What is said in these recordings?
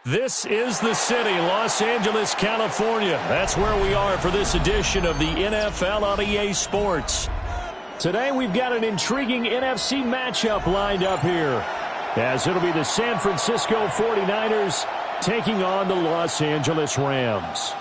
This is the city, Los Angeles, California. That's where we are for this edition of the NFL on EA Sports. Today we've got an intriguing NFC matchup lined up here, as it'll be the San Francisco 49ers taking on the Los Angeles Rams.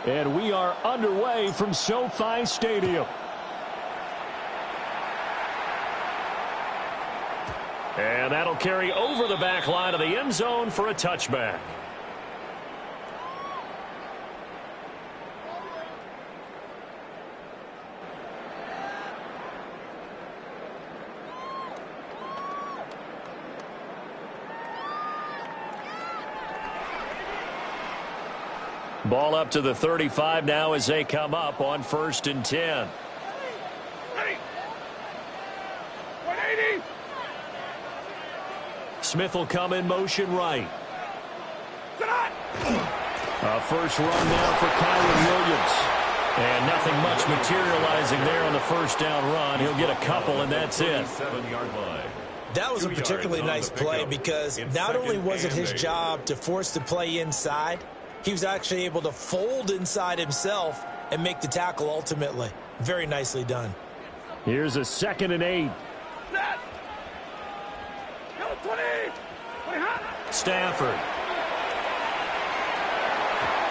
And we are underway from SoFi Stadium. And that'll carry over the back line of the end zone for a touchback. Ball up to the 35 now as they come up on 1st and 10. 180. Smith will come in motion right. A first run now for Kyren Williams. And nothing much materializing there on the first down run. He'll get a couple, and that's it. That was a particularly nice play because not only was it his job to force the play inside, he was actually able to fold inside himself and make the tackle ultimately. Very nicely done. Here's a 2nd and 8. Stafford.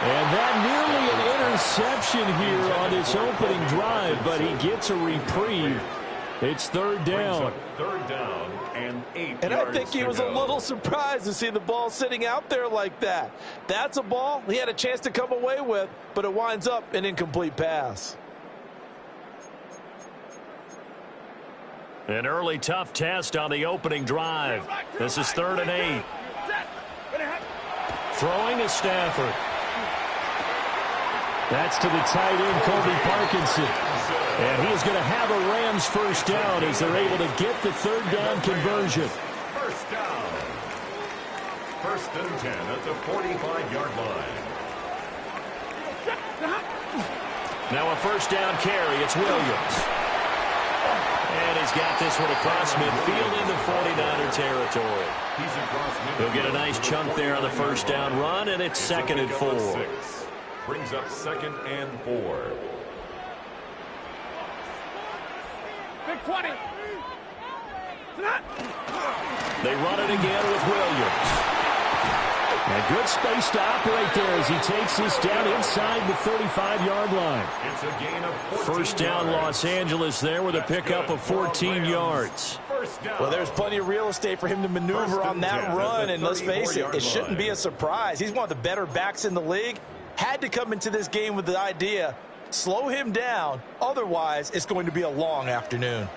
And that nearly an interception here on his opening drive, but he gets a reprieve. It's 3rd down. 3rd down and 8 And I think he was a little surprised to see the ball sitting out there like that. That's a ball he had a chance to come away with, but it winds up an incomplete pass. An early tough test on the opening drive. This is 3rd and 8. Throwing is Stafford. That's to the tight end, Colby Parkinson. And he's going to have a Rams first down as they're able to get the 3rd down conversion. First down. 1st and 10 at the 45-yard line. Now a first down carry. It's Williams. And he's got this one across midfield into 49er territory. He'll get a nice chunk there on the first down run, and it's 2nd and 4. Brings up 2nd and 4. Big 20. They run it again with Williams. And good space to operate there as he takes this down inside the 35-yard line. It's a gain of 14 First down yards. Los Angeles there with a pickup of 14 yards. Well, there's plenty of real estate for him to maneuver on that run, and let's face it, it shouldn't be a surprise. He's one of the better backs in the league. Had to come into this game with the idea, slow him down, otherwise it's going to be a long afternoon.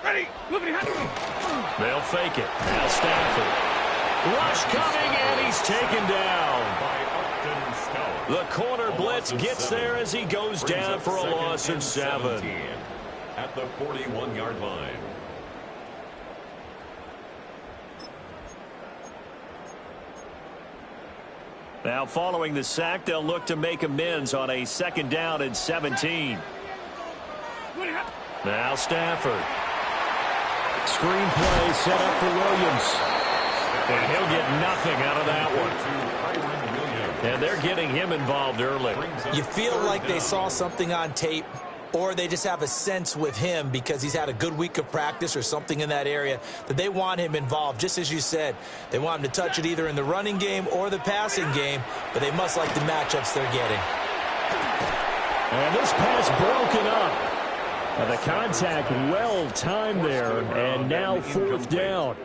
Ready. They'll fake it. Now Stafford. Rush coming, and he's taken down. The corner blitz gets there as he goes down for a loss of 7. At the 41-yard line. Now following the sack, they'll look to make amends on a 2nd down and 17. Now Stafford. Screen play set up for Williams. And he'll get nothing out of that one. And they're getting him involved early. You feel like they saw something on tape, or they just have a sense with him because he's had a good week of practice or something in that area that they want him involved. Just as you said, they want him to touch it either in the running game or the passing game, but they must like the matchups they're getting. And this pass broken up. And the contact well timed there, and now 4th down.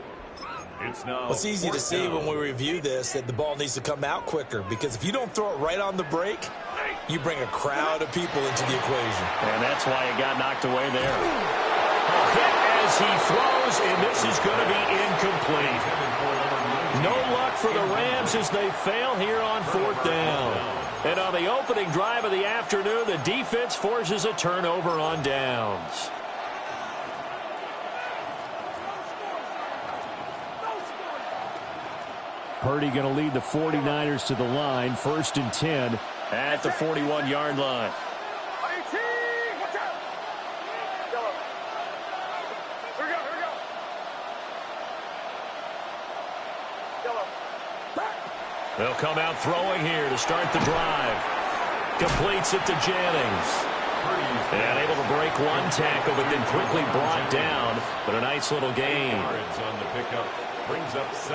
Well, it's easy to see when we review this that the ball needs to come out quicker, because if you don't throw it right on the break, you bring a crowd of people into the equation. And that's why it got knocked away there. A hit as he throws, and this is going to be incomplete. No luck for the Rams as they fail here on 4th down. And on the opening drive of the afternoon, the defense forces a turnover on downs. Purdy going to lead the 49ers to the line. 1st and 10 at the 41-yard line. They'll come out throwing here to start the drive. Completes it to Jennings. And able to break one tackle, but then quickly brought down. But a nice little gain.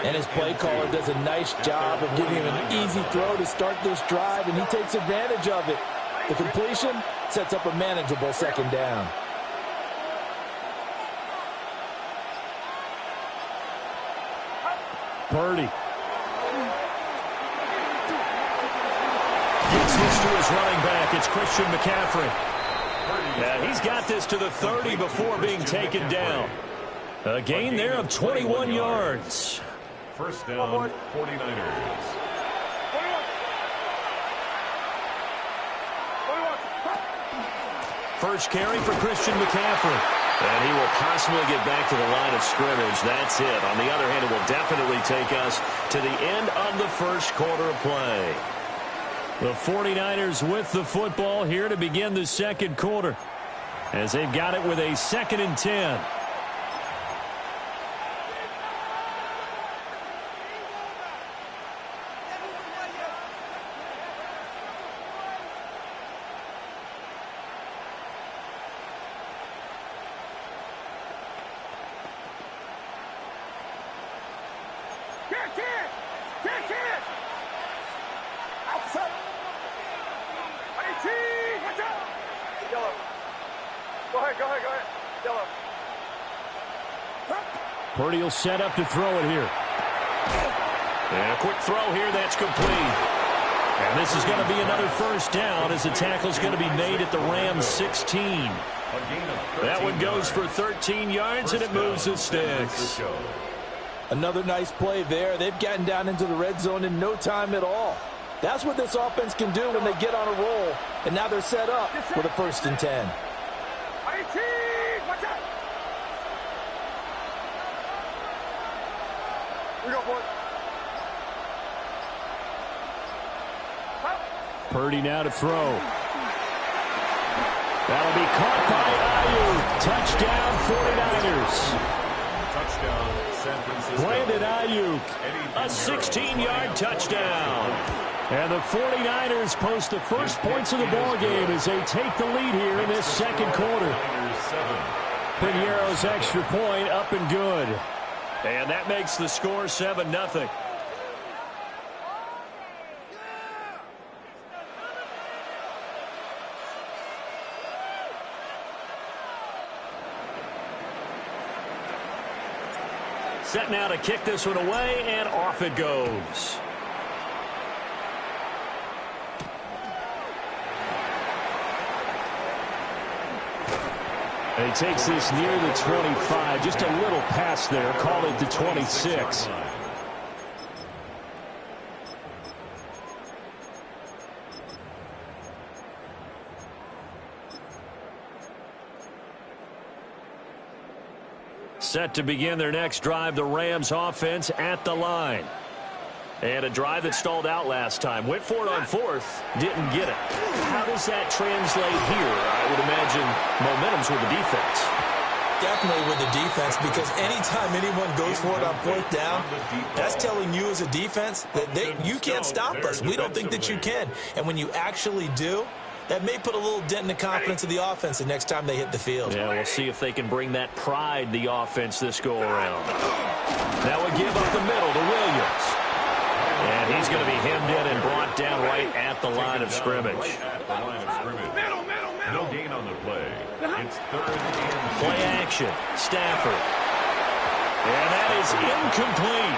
And his play caller does a nice job of giving him an easy throw to start this drive, and he takes advantage of it. The completion sets up a manageable 2nd down. Purdy. Gets this to his running back. It's Christian McCaffrey. Yeah, he's got this to the 30 before being taken down. A gain there of 21 yards. 1st down, 49ers. First carry for Christian McCaffrey. And he will possibly get back to the line of scrimmage. That's it. On the other hand, it will definitely take us to the end of the 1st quarter of play. The 49ers with the football here to begin the 2nd quarter, as they've got it with a 2nd and 10. Purdy will set up to throw it here. And a quick throw here, that's complete. And this is going to be another 1st down as the tackle is going to be made at the Rams 16. That one goes for 13 yards, and it moves the sticks. Another nice play there. They've gotten down into the red zone in no time at all. That's what this offense can do when they get on a roll. And now they're set up with a 1st and 10. Purdy now to throw. That'll be caught by Ayuk. Touchdown 49ers. Touchdown San Francisco. Brandon Ayuk. A 16-yard touchdown. And the 49ers post the first points of the ball game as they take the lead here in this 2nd quarter. Piñeiro's extra point up and good. And that makes the score 7-0. Set now to kick this one away, and off it goes. And he takes this near the 25, just a little past there, call it the 26. Set to begin their next drive, the Rams offense at the line. And a drive that stalled out last time. Went for it on 4th, didn't get it. How does that translate here? I would imagine momentum's with the defense. Definitely with the defense, because anytime anyone goes for it on 4th down, that's telling you as a defense that you can't stop us. We don't think that you can. And when you actually do, that may put a little dent in the confidence of the offense the next time they hit the field. Yeah, we'll see if they can bring that pride, the offense, this go-around. That would give up the middle to Williams. And he's going to be hemmed in and brought down right at the line of scrimmage. No gain on the play. It's 3rd and Play action. Stafford. And that is incomplete.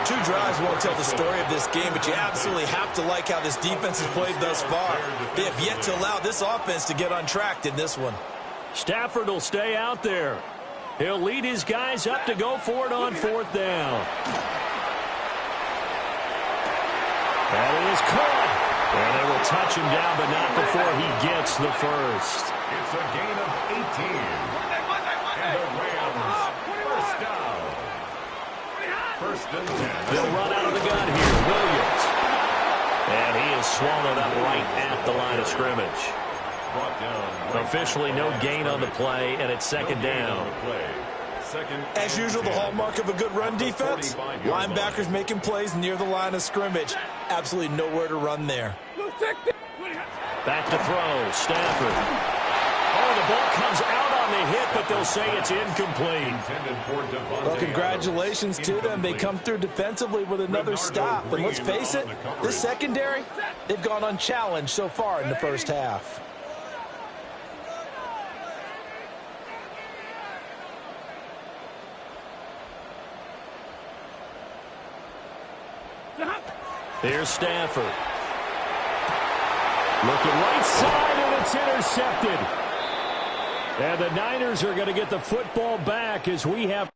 2 drives won't tell the story of this game, but you absolutely have to like how this defense has played thus far. They have yet to allow this offense to get on track in this one. Stafford will stay out there. He'll lead his guys up to go for it on 4th down. And it is caught. And they will touch him down, but not before he gets the first. It's a gain of 18. And the Rams, first down. First and 10. They'll run out of the gun here. Williams. And he is swallowed up right at the line of scrimmage. Brought down. Officially no gain on the play, and it's 2nd down. As usual, the hallmark of a good run defense, linebackers making plays near the line of scrimmage. Absolutely nowhere to run there. Back to throw, Stafford. Oh, the ball comes out on the hit, but they'll say it's incomplete. Well, congratulations to them. They come through defensively with another stop. But let's face it, this secondary, they've gone unchallenged so far in the first half. Here's Stafford. Looking right side, and it's intercepted. And the Niners are going to get the football back as we have.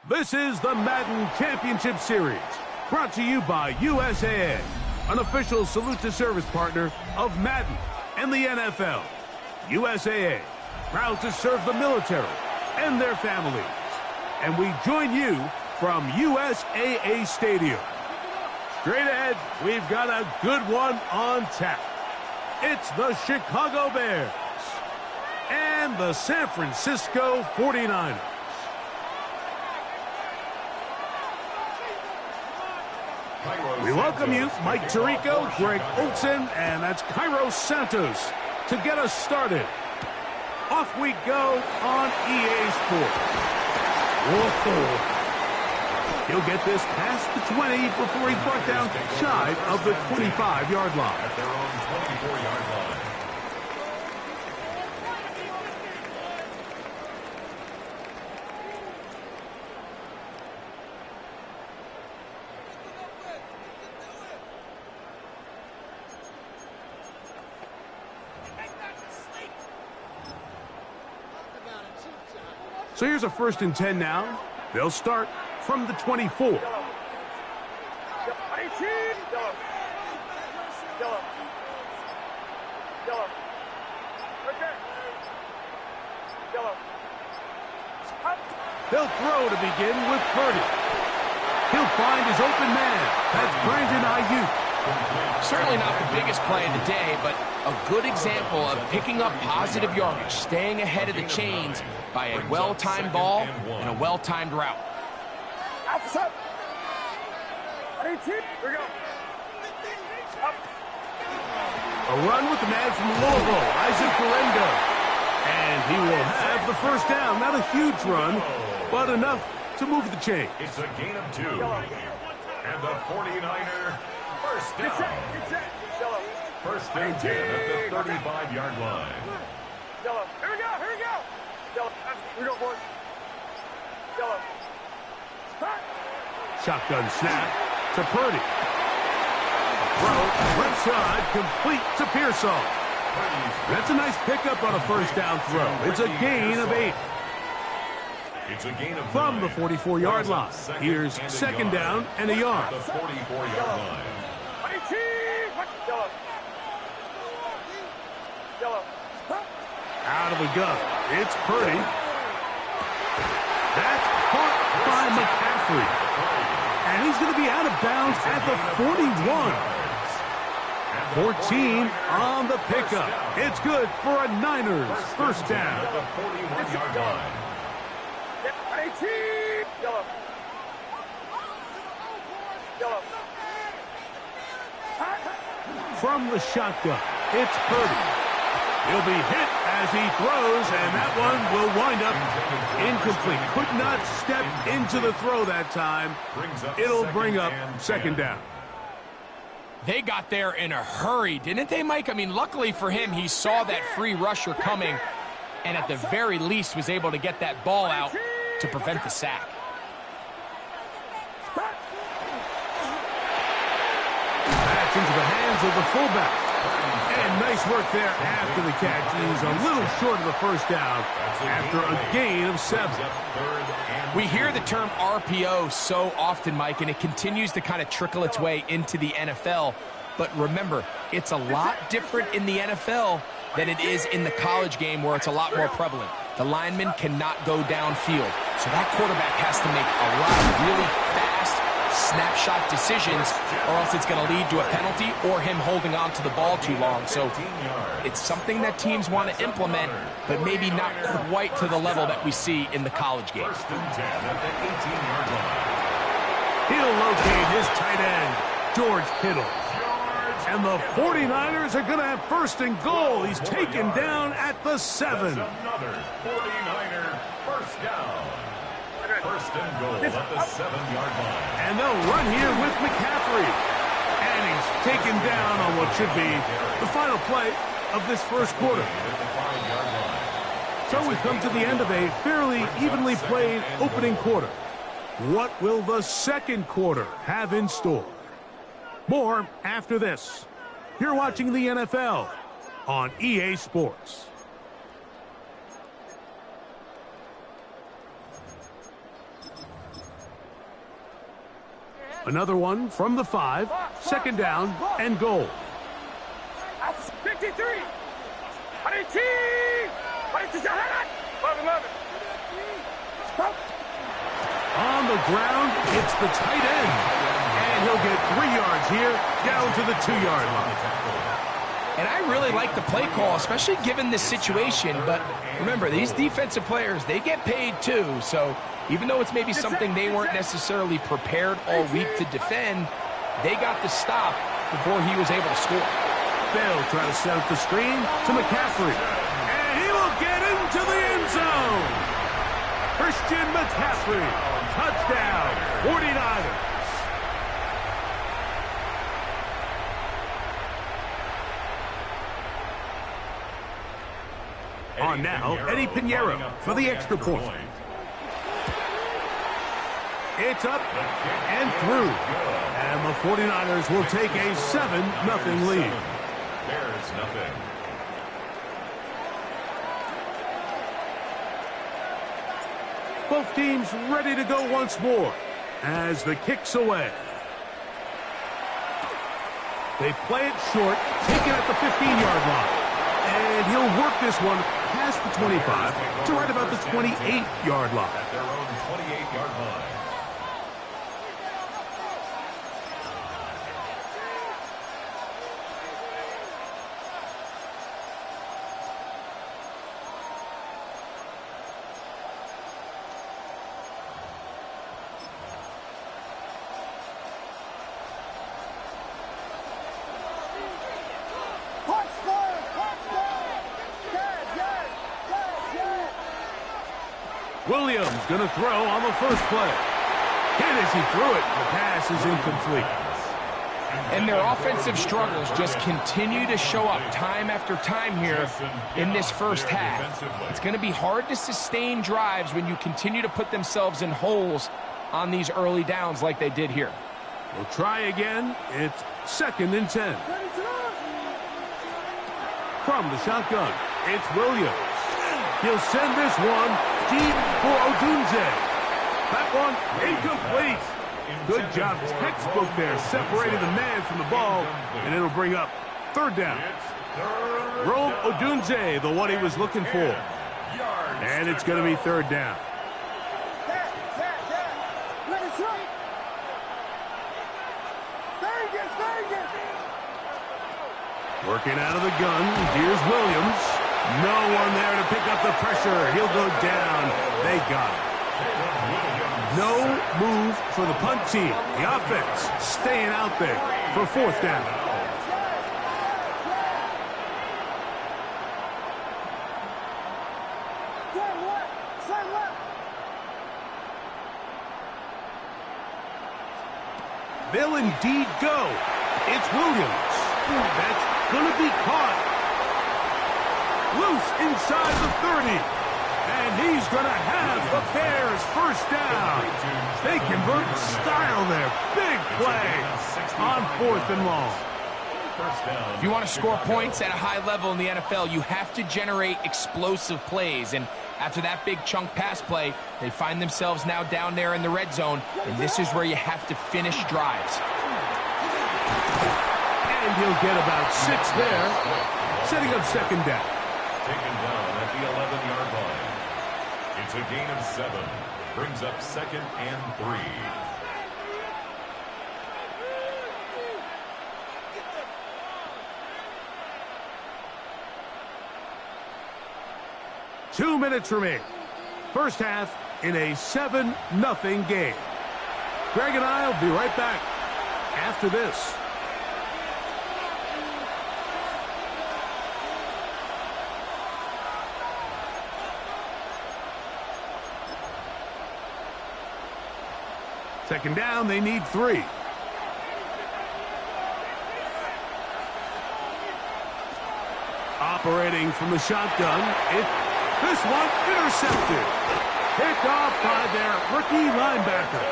This is the Madden Championship Series, brought to you by USAA, an official salute-to-service partner of Madden and the NFL. USAA, proud to serve the military and their families. And we join you from USAA Stadium. Straight ahead, we've got a good one on tap. It's the Chicago Bears and the San Francisco 49ers. We welcome you, Mike Tirico, Greg Olsen, and that's Cairo Santos to get us started. Off we go on EA Sports. Whoa. He'll get this past the 20 before he's brought down shy of the 25-yard line. At their own 24-yard line. So here's a 1st and 10 now. They'll start from the 24. They'll throw to begin with Purdy. He'll find his open man. That's Brandon Ayuk. Certainly not the biggest play of the day, but a good example of picking up positive yardage, staying ahead of the chains by a well-timed ball and a well-timed route. A run with the man from Louisville, Isaac Guerendo. And he will have the 1st down. Not a huge run, but enough to move the chain. It's a gain of 2. And the 49er first down. 1st and 10 at the 35-yard line. Here we go. Here we go, boys. Shotgun snap to Purdy. Throw left side, complete to Pearsall. That's a nice pickup on a 1st down throw. It's a gain of 8. It's a gain of From the 44-yard line. Here's 2nd down and a yard. The 44-yard line. Out of the gun. It's Purdy. That's caught by McCaffrey. And he's going to be out of bounds at the 41. 14 on the pickup. It's good for a Niners 1st down. The 41-yard line. From the shotgun, it's Purdy. He'll be hit as he throws, and that one will wind up incomplete. Could not step into the throw that time. It'll bring up 2nd down. They got there in a hurry, didn't they, Mike? I mean, luckily for him, he saw that free rusher coming and at the very least was able to get that ball out to prevent the sack. That's into the hands of the fullback. And nice work there after the catch. He's a little short of the 1st down after a gain of 7. We hear the term RPO so often, Mike, and it continues to kind of trickle its way into the NFL. But remember, it's a lot different in the NFL than it is in the college game where it's a lot more prevalent. The lineman cannot go downfield. So that quarterback has to make a lot of really fast snapshot decisions or else it's going to lead to a penalty or him holding on to the ball too long. So it's something that teams want to implement, but maybe not quite to the level that we see in the college game. 1st and 10 at the 18-yard line. He'll locate his tight end, George Kittle. And the 49ers are going to have 1st and goal. He's taken down at the 7. Another 49er first down. 1st and goal at the 7-yard line. And they'll run here with McCaffrey. And he's taken down on what should be the final play of this 1st quarter. So we've come to the end of a fairly evenly played opening quarter. What will the 2nd quarter have in store? More after this. You're watching the NFL on EA Sports. Another one from the 5. 2nd down and goal. 53. 22. 11. On the ground, it's the tight end. And he'll get 3 yards here, down to the 2-yard line. And I really like the play call, especially given this situation. But remember, these defensive players, they get paid too. So even though it's maybe something they weren't necessarily prepared all week to defend, they got the stop before he was able to score. They'll try to set up the screen to McCaffrey. And he will get into the end zone. Christian McCaffrey, touchdown, 49ers. On now, Eddie Pinheiro for the extra point. It's up and through. And the 49ers will take a 7-0 lead. Bears nothing. Both teams ready to go once more as the kick's away. They play it short, take it at the 15-yard line. And he'll work this one past the 25 to right about the 28-yard line. At their own 28-yard line. Williams going to throw on the first play. Hit as he threw it. The pass is incomplete. And their offensive struggles just continue to show up time after time here in this first half. It's going to be hard to sustain drives when you continue to put themselves in holes on these early downs like they did here. We'll try again. It's 2nd and 10. From the shotgun, it's Williams. He'll send this one deep for Odunze. That one incomplete. Good job, textbook there, separating the man from the ball, and it'll bring up 3rd down. Rome Odunze, the one he was looking for. And it's going to be 3rd down. Working out of the gun, here's Williams. No one there to pick up the pressure. He'll go down. They got it. No move for the punt team. The offense staying out there for 4th down. They'll indeed go. It's Williams. That's going to be caught. Loose inside the 30. And he's going to have the Bears 1st down. They convert style there. Big play on 4th and long. If you want to score points at a high level in the NFL, you have to generate explosive plays. And after that big chunk pass play, they find themselves now down there in the red zone. And this is where you have to finish drives. And he'll get about 6 there, setting up 2nd down. Taken down at the 11-yard line. It's a gain of 7. Brings up 2nd and 3. Two minutes remain. First half in a 7-0 game. Greg and I will be right back after this. Second down, they need 3. Operating from the shotgun, this one intercepted. Picked off by their rookie linebacker.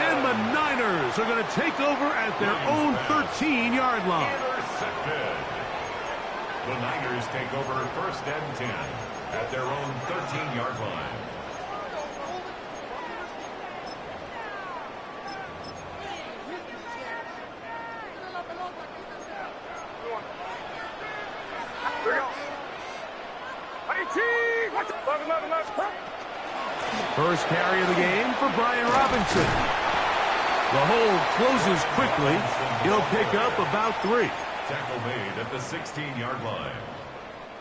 And the Niners are going to take over at their own 13-yard line. Intercepted. The Niners take over 1st and 10 at their own 13-yard line. First carry of the game for Brian Robinson. The hole closes quickly. He'll pick up about 3. Tackle made at the 16-yard line.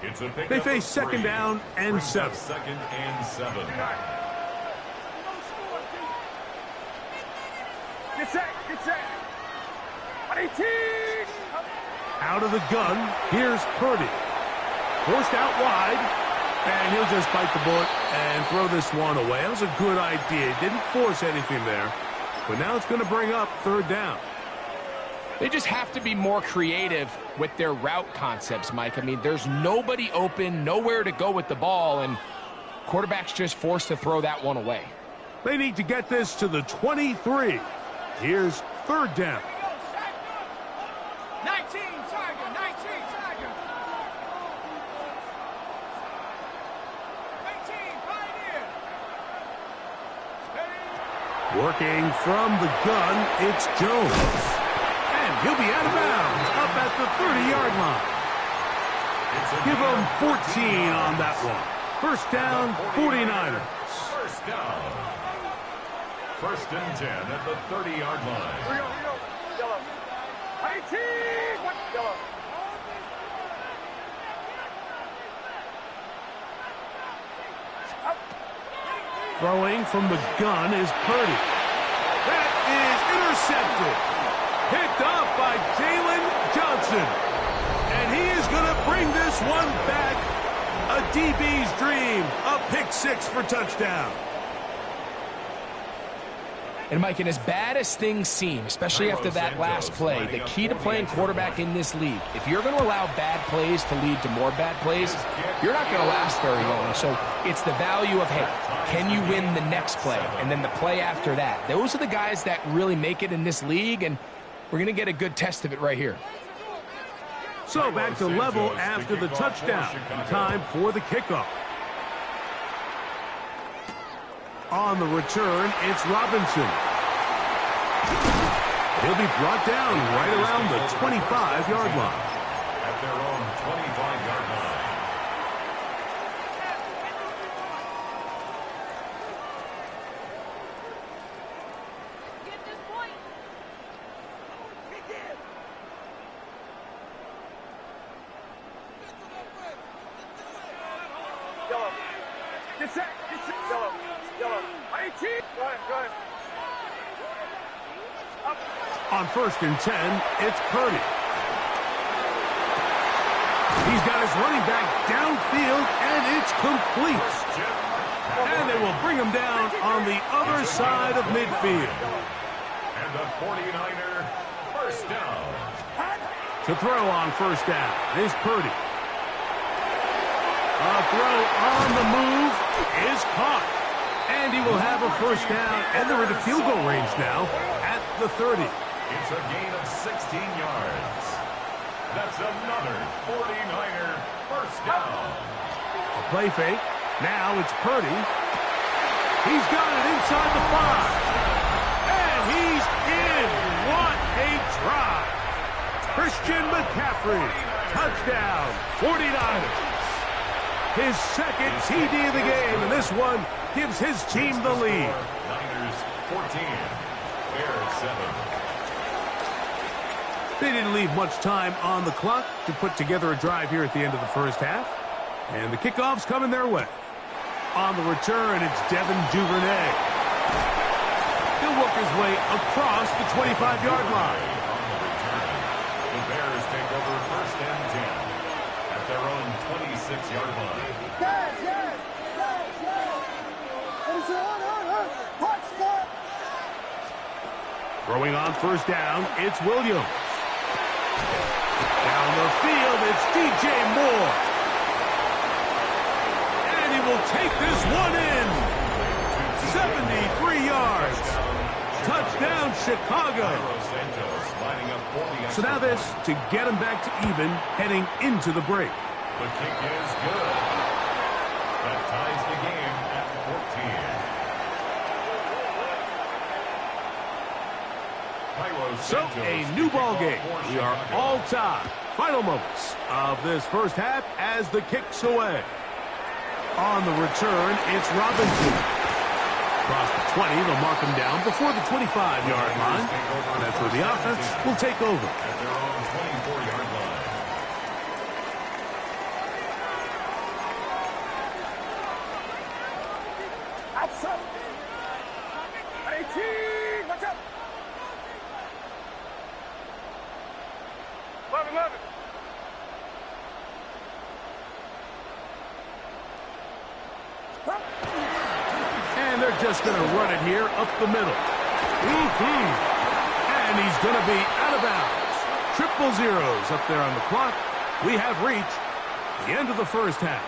It's a pick. They face 2nd down and 7. 2nd and 7. Get set. 18. Out of the gun, here's Purdy. Forced out wide. And he'll just bite the bullet and throw this one away. That was a good idea. Didn't force anything there. But now it's going to bring up 3rd down. They just have to be more creative with their route concepts, Mike. I mean, there's nobody open, nowhere to go with the ball, and quarterback's just forced to throw that one away. They need to get this to the 23. Here's 3rd down. 19, Tiger, 19, Tiger. 19, Pioneer. Working from the gun, it's Jones. And he'll be out of bounds up at the 30-yard line. Give them 14 on that one. First down, 49ers. First down. First and 10 at the 30-yard line. Here we go. Yellow. 18. What? Yellow. Throwing from the gun is Purdy. That is intercepted. Picked off by Jalen Johnson. And he is going to bring this one back. A DB's dream. A pick six for touchdown. And, Mike, and as bad as things seem, especially after that last play, the key to playing quarterback in this league, if you're going to allow bad plays to lead to more bad plays, you're not going to last very long. So it's the value of, hey, can you win the next play and then the play after that? Those are the guys that really make it in this league, and we're going to get a good test of it right here. So back to level after the touchdown. Time for the kickoff. On the return, it's Robinson. He'll be brought down right around the 25-yard line. At their own 25-yard line. Yellow. Get set. Yellow. Yellow. 18. Go ahead. Up. On first and 10, it's Purdy. He's got his running back downfield, and it's complete. And they will bring him down on the other side of midfield. And the 49er first down. To throw on first down is Purdy. A throw on the move is caught. And he will have a first down, and they're into field goal range now at the 30. It's a gain of 16 yards. That's another 49er first down. A play fake. Now it's Purdy. He's got it inside the 5. And he's in. What a drive. Christian McCaffrey. Touchdown. 49ers. His second TD of the game, and this one gives his team the lead. Niners 14, Bears 7. They didn't leave much time on the clock to put together a drive here at the end of the first half. And the kickoff's coming their way. On the return, it's Devin Duvernay. He'll work his way across the 25-yard line. The Bears take over first and 10 at their own 26-yard line. Throwing on first down, it's Williams. Down the field, it's DJ Moore. And he will take this one in. 73 yards. Touchdown, Chicago. So now this to get him back to even heading into the break. The kick is good. That ties the game at 14. So a new ball game. We are all tied. Final moments of this first half as the kick's away. On the return, it's Robinson. Across the 20, they'll mark him down before the 25-yard line. That's where the offense will take over. At their own 24-yard line. Outside. 18. Watch out. 11. And they're just going to run it here up the middle. And he's going to be out of bounds. Triple zeros up there on the clock. We have reached the end of the first half.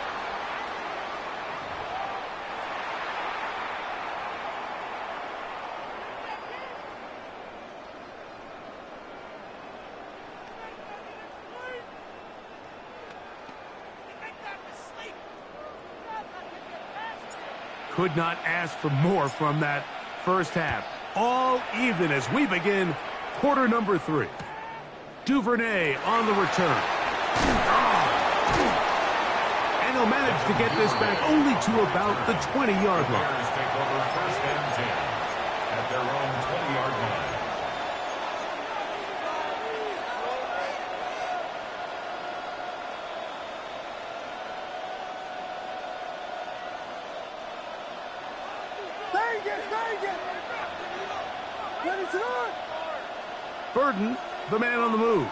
Could not ask for more from that first half. All even as we begin quarter number 3. Duvernay on the return. And he'll manage to get this back only to about the 20-yard line. Bears take over first and 10 at their own 20-yard line. Burden, the man on the move.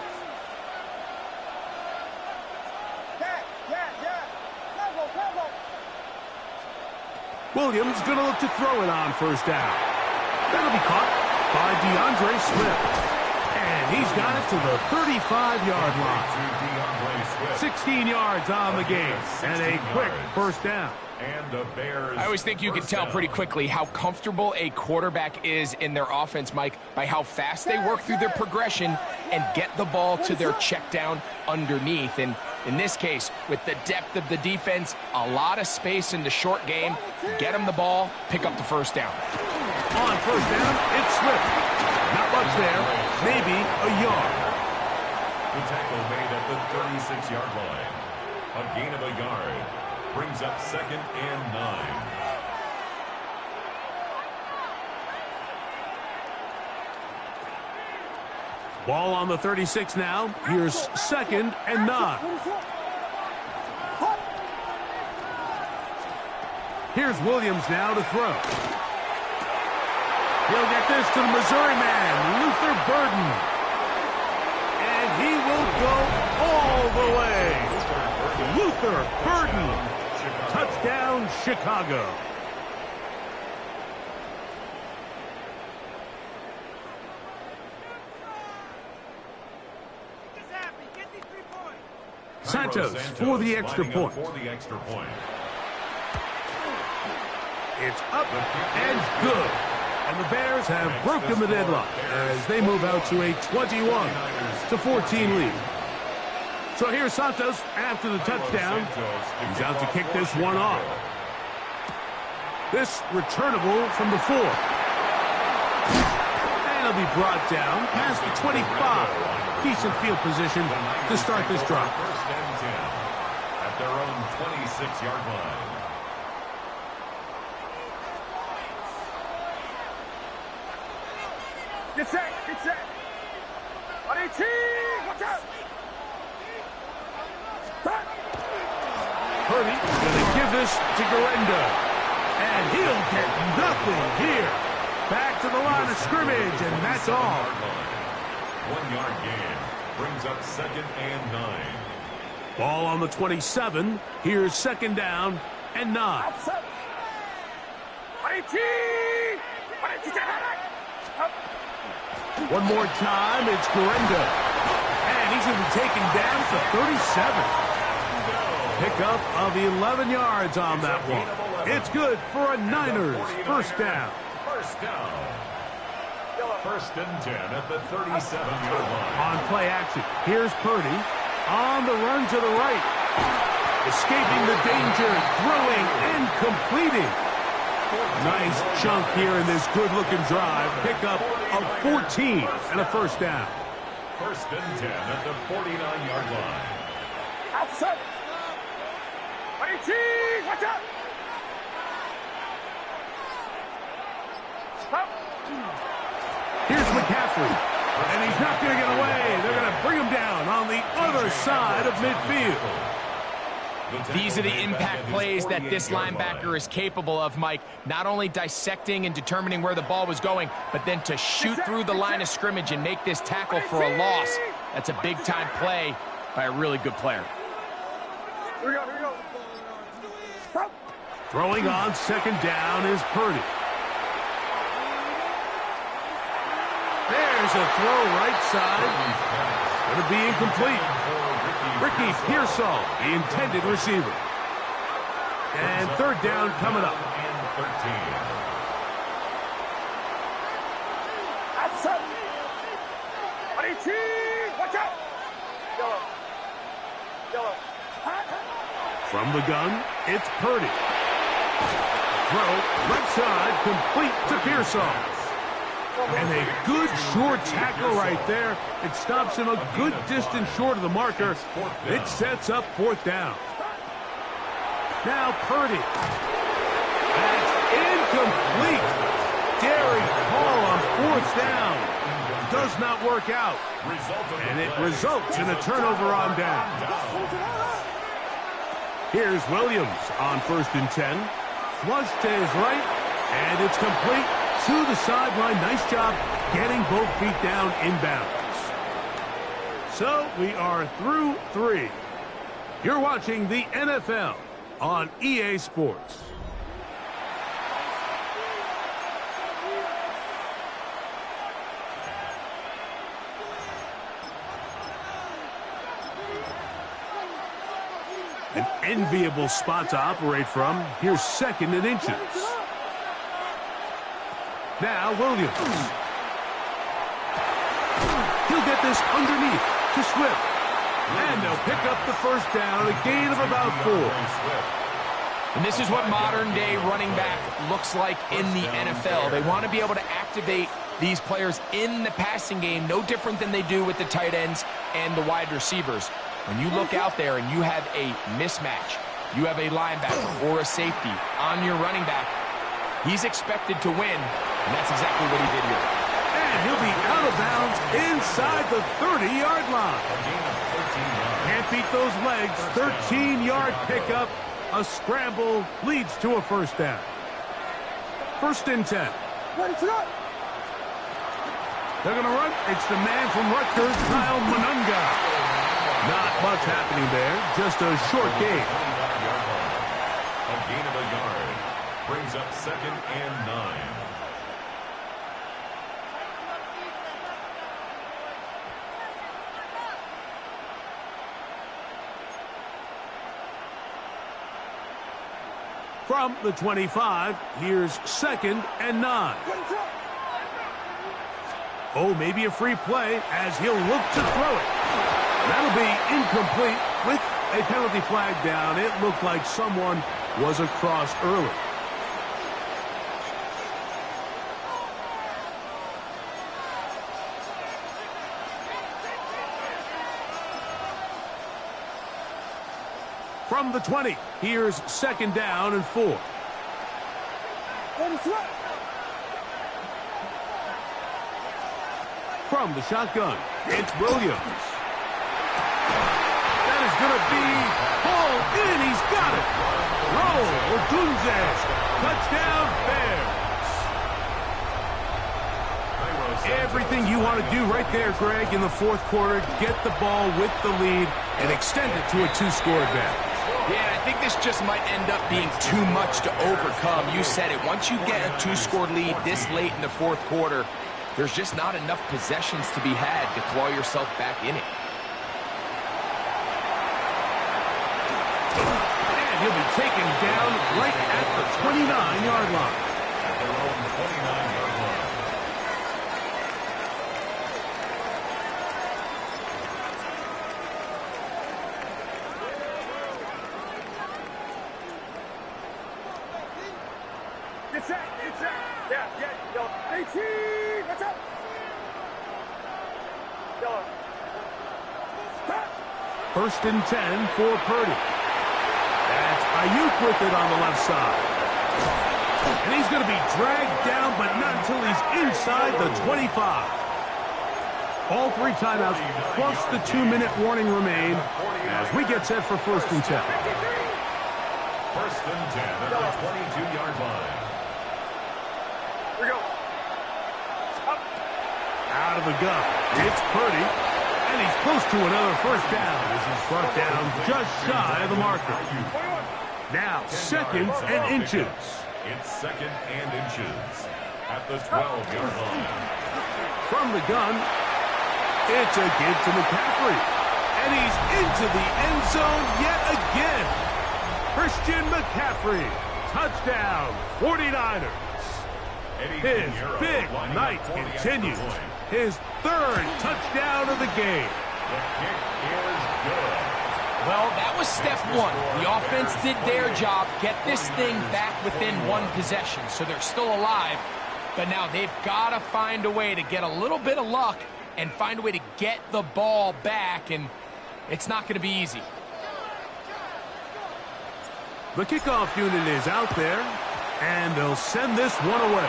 Williams going to look to throw it on first down. That'll be caught by DeAndre Swift. And he's got it to the 35-yard line. 16 yards on the game. And a quick first down. And the Bears. I always think you can tell pretty quickly how comfortable a quarterback is in their offense, Mike, by how fast they work through their progression and get the ball to their check down underneath. And in this case, with the depth of the defense, a lot of space in the short game, get them the ball, pick up the first down. On first down, it's Swift. Not much there, maybe a yard. The tackle made at the 36-yard line. A gain of a yard. Brings up 2nd and 9. Ball on the 36 now. Here's 2nd and 9. Here's Williams now to throw. He'll get this to the Missouri man, Luther Burden. And he will go all the way. Luther Burden. Touchdown, Chicago. Santos for the extra point. It's up and good. And the Bears have broken the deadlock as they move out to a 21-14 lead. So here's Santos after the touchdown. He's out to kick this one off. This returnable from the 4. And he'll be brought down past the 25. Decent field position to start this drive. First and 10 at their own 26-yard line. Get set, get set. On 18, watch out. Purdy going to give this to Garenda. And he'll get nothing here. Back to the line of scrimmage, and that's all. 1 yard gain. Brings up 2nd and 9. Ball on the 27. Here's 2nd down and 9. One more time, it's Garenda. And he's going to be taken down to 37. Pickup of 11 yards on that one. It's good for a Niners first down. First down. 1st and 10 at the 37-yard line. On play action, here's Purdy on the run to the right. Escaping the danger, throwing and completing. Nice chunk here in this good-looking drive. Pickup of 14 and a first down. 1st and 10 at the 49-yard line. Outside. 18, watch out. Stop. Here's McCaffrey, and he's not going to get away. They're going to bring him down on the other side of midfield. These are the impact plays that this linebacker is capable of, Mike. Not only dissecting and determining where the ball was going, but then to shoot through the line of scrimmage and make this tackle for a loss. That's a big-time play by a really good player. Here we go, here we go. Stop. Throwing on 2nd down is Purdy. There's a throw right side. Going to be incomplete. Ricky Pearsall, the intended receiver. And 3rd down coming up. Outside. 18, watch out. Yellow. Yellow. From the gun, it's Purdy. Throw, left side, complete to Pearsall. And a good short tackle right there. It stops him a good distance short of the marker. It sets up 4th down. Now Purdy. That's incomplete. Daring Hall on 4th down. Does not work out. And it results in a turnover on down. Here's Williams on 1st and 10. Flush to his right. And it's complete to the sideline. Nice job getting both feet down inbounds. So we are through 3. You're watching the NFL on EA Sports. An enviable spot to operate from. Here's 2nd and inches. Now Williams. He'll get this underneath to Swift. And they'll pick up the 1st down, a gain of about 4. And this is what modern-day running back looks like in the NFL. They want to be able to activate these players in the passing game, no different than they do with the tight ends and the wide receivers. When you look out there and you have a mismatch, you have a linebacker or a safety on your running back, he's expected to win, and that's exactly what he did here. And he'll be out of bounds inside the 30-yard line. Can't beat those legs. 13-yard pickup. A scramble leads to a 1st down. 1st and 10. They're going to run. It's the man from Rutgers, Kyle Monunga. Not much happening there. Just a short gain. A gain of a yard. Brings up 2nd and 9. From the 25, here's 2nd and 9. Oh, maybe a free play as he'll look to throw it. That'll be incomplete with a penalty flag down. It looked like someone was across early. From the 20, here's 2nd down and 4. From the shotgun, it's Williams. That is going to be hauled in. He's got it. Roll, Odunze. Touchdown, Bears. Everything you want to do right there, Greg, in the 4th quarter. Get the ball with the lead and extend it to a 2-score advantage. Yeah, I think this just might end up being too much to overcome. You said it. Once you get a 2-score lead this late in the 4th quarter, there's just not enough possessions to be had to claw yourself back in it. And he'll be taken down right at the 29-yard line. At their own 29-yard line. It's that. Yeah. 18. What's up? Yellow. Stop. 1st and 10 for Purdy. That's Ayuk with it on the left side. And he's going to be dragged down, but not until he's inside the 25. All 3 timeouts plus the 2-minute warning remain as we get set for 1st and 10. 1st and 10 at the 22-yard line. Here we go. Up. Out of the gun, it's Purdy. And he's close to another 1st down as he's brought down just shy of the marker. Now 2nd and inches. It's 2nd and inches at the 12-yard line. From the gun, it's a give to McCaffrey. And he's into the end zone yet again. Christian McCaffrey, touchdown, 49ers. His big night continues. His 3rd touchdown of the game. The kick is good. Well, that was step 1. The offense did their job, get this thing back within 1 possession, so they're still alive. But now they've got to find a way to get a little bit of luck and find a way to get the ball back, and it's not going to be easy. The kickoff unit is out there, and they'll send this one away.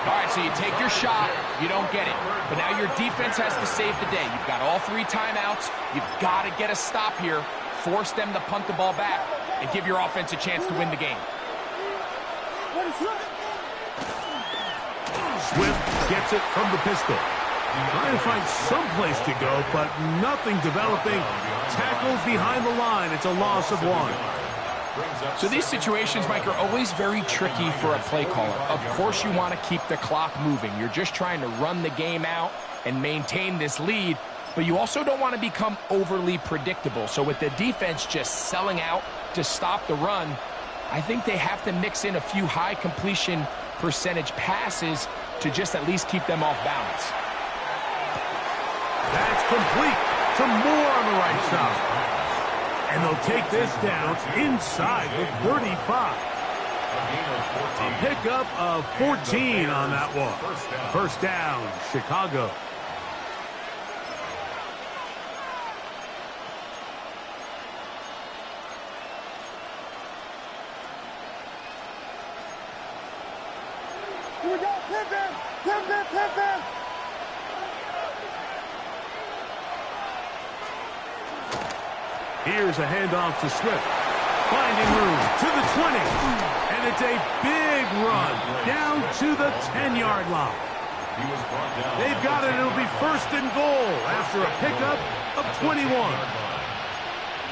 All right, so you take your shot, you don't get it. But now your defense has to save the day. You've got all 3 timeouts. You've got to get a stop here, force them to punt the ball back, and give your offense a chance to win the game. Swift gets it from the pistol. Trying to find some place to go, but nothing developing. Tackled behind the line. It's a loss of 1. So these situations, Mike, are always very tricky for a play caller. Of course you want to keep the clock moving. You're just trying to run the game out and maintain this lead, but you also don't want to become overly predictable. So with the defense just selling out to stop the run, I think they have to mix in a few high completion percentage passes to just at least keep them off balance. That's complete to Moore on the right side. And they'll take this down inside the 35. A pickup of 14 on that one. First down, Chicago. Here we go, pivot, pivot, pivot. Here's a handoff to Swift. Finding room to the 20. And it's a big run down to the 10-yard line. They've got it. It'll be first and goal after a pickup of 21.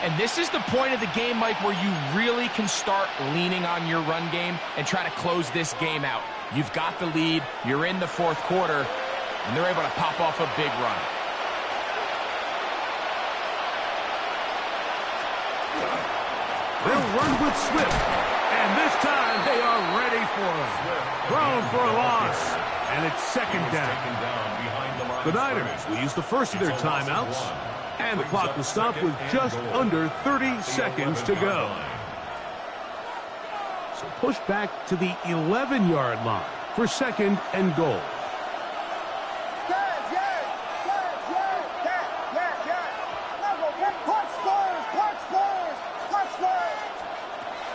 And this is the point of the game, Mike, where you really can start leaning on your run game and try to close this game out. You've got the lead. You're in the 4th quarter, and they're able to pop off a big run. They'll run with Swift, and this time they are ready for him. Thrown for a loss, and it's second down. The Niners will use the first of their timeouts, and the clock will stop with just under 30 seconds to go. So push back to the 11-yard line for second and goal.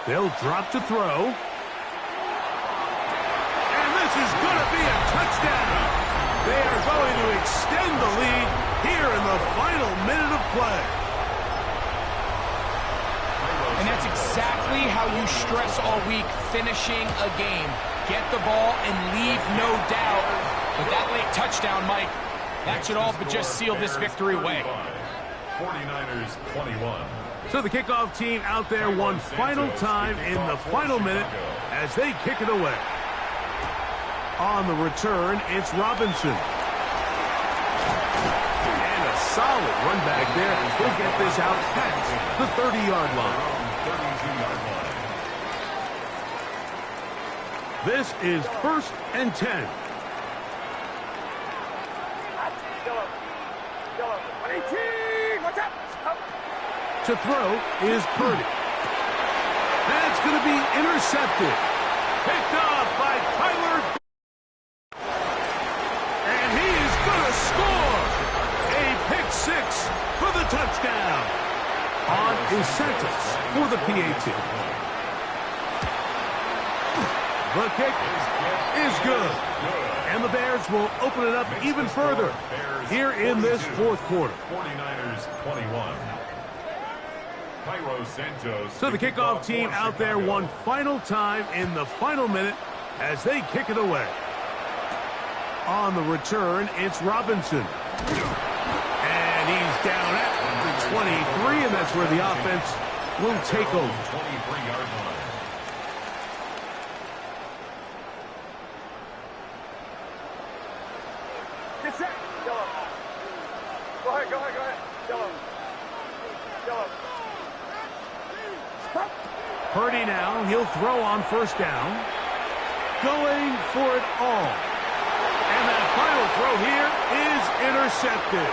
They'll drop to throw. And this is going to be a touchdown. They are going to extend the lead here in the final minute of play. And that's exactly how you stress all week, finishing a game. Get the ball and leave no doubt. But that late touchdown, Mike, that should all but just seal this victory away. 49ers 21. So the kickoff team out there one final time in the final minute as they kick it away. On the return, it's Robinson. And a solid run back there. He'll get this out past the 30-yard line. This is 1st and 10. To throw is Purdy. That's going to be intercepted. Picked off by Tyler. And he is going to score. A pick 6 for the touchdown. On is Santos for the PAT. The kick is good. And the Bears will open it up even further here in this 4th quarter. 49ers 21. So the kickoff team out there one final time in the final minute as they kick it away. On the return, it's Robinson. And he's down at the 23, and that's where the offense will take over. 23-yard line. Get set. Yellow. Go ahead, go ahead, go ahead. Yellow. Yellow. Stop. Purdy now, he'll throw on first down. Going for it all. And that final throw here is intercepted.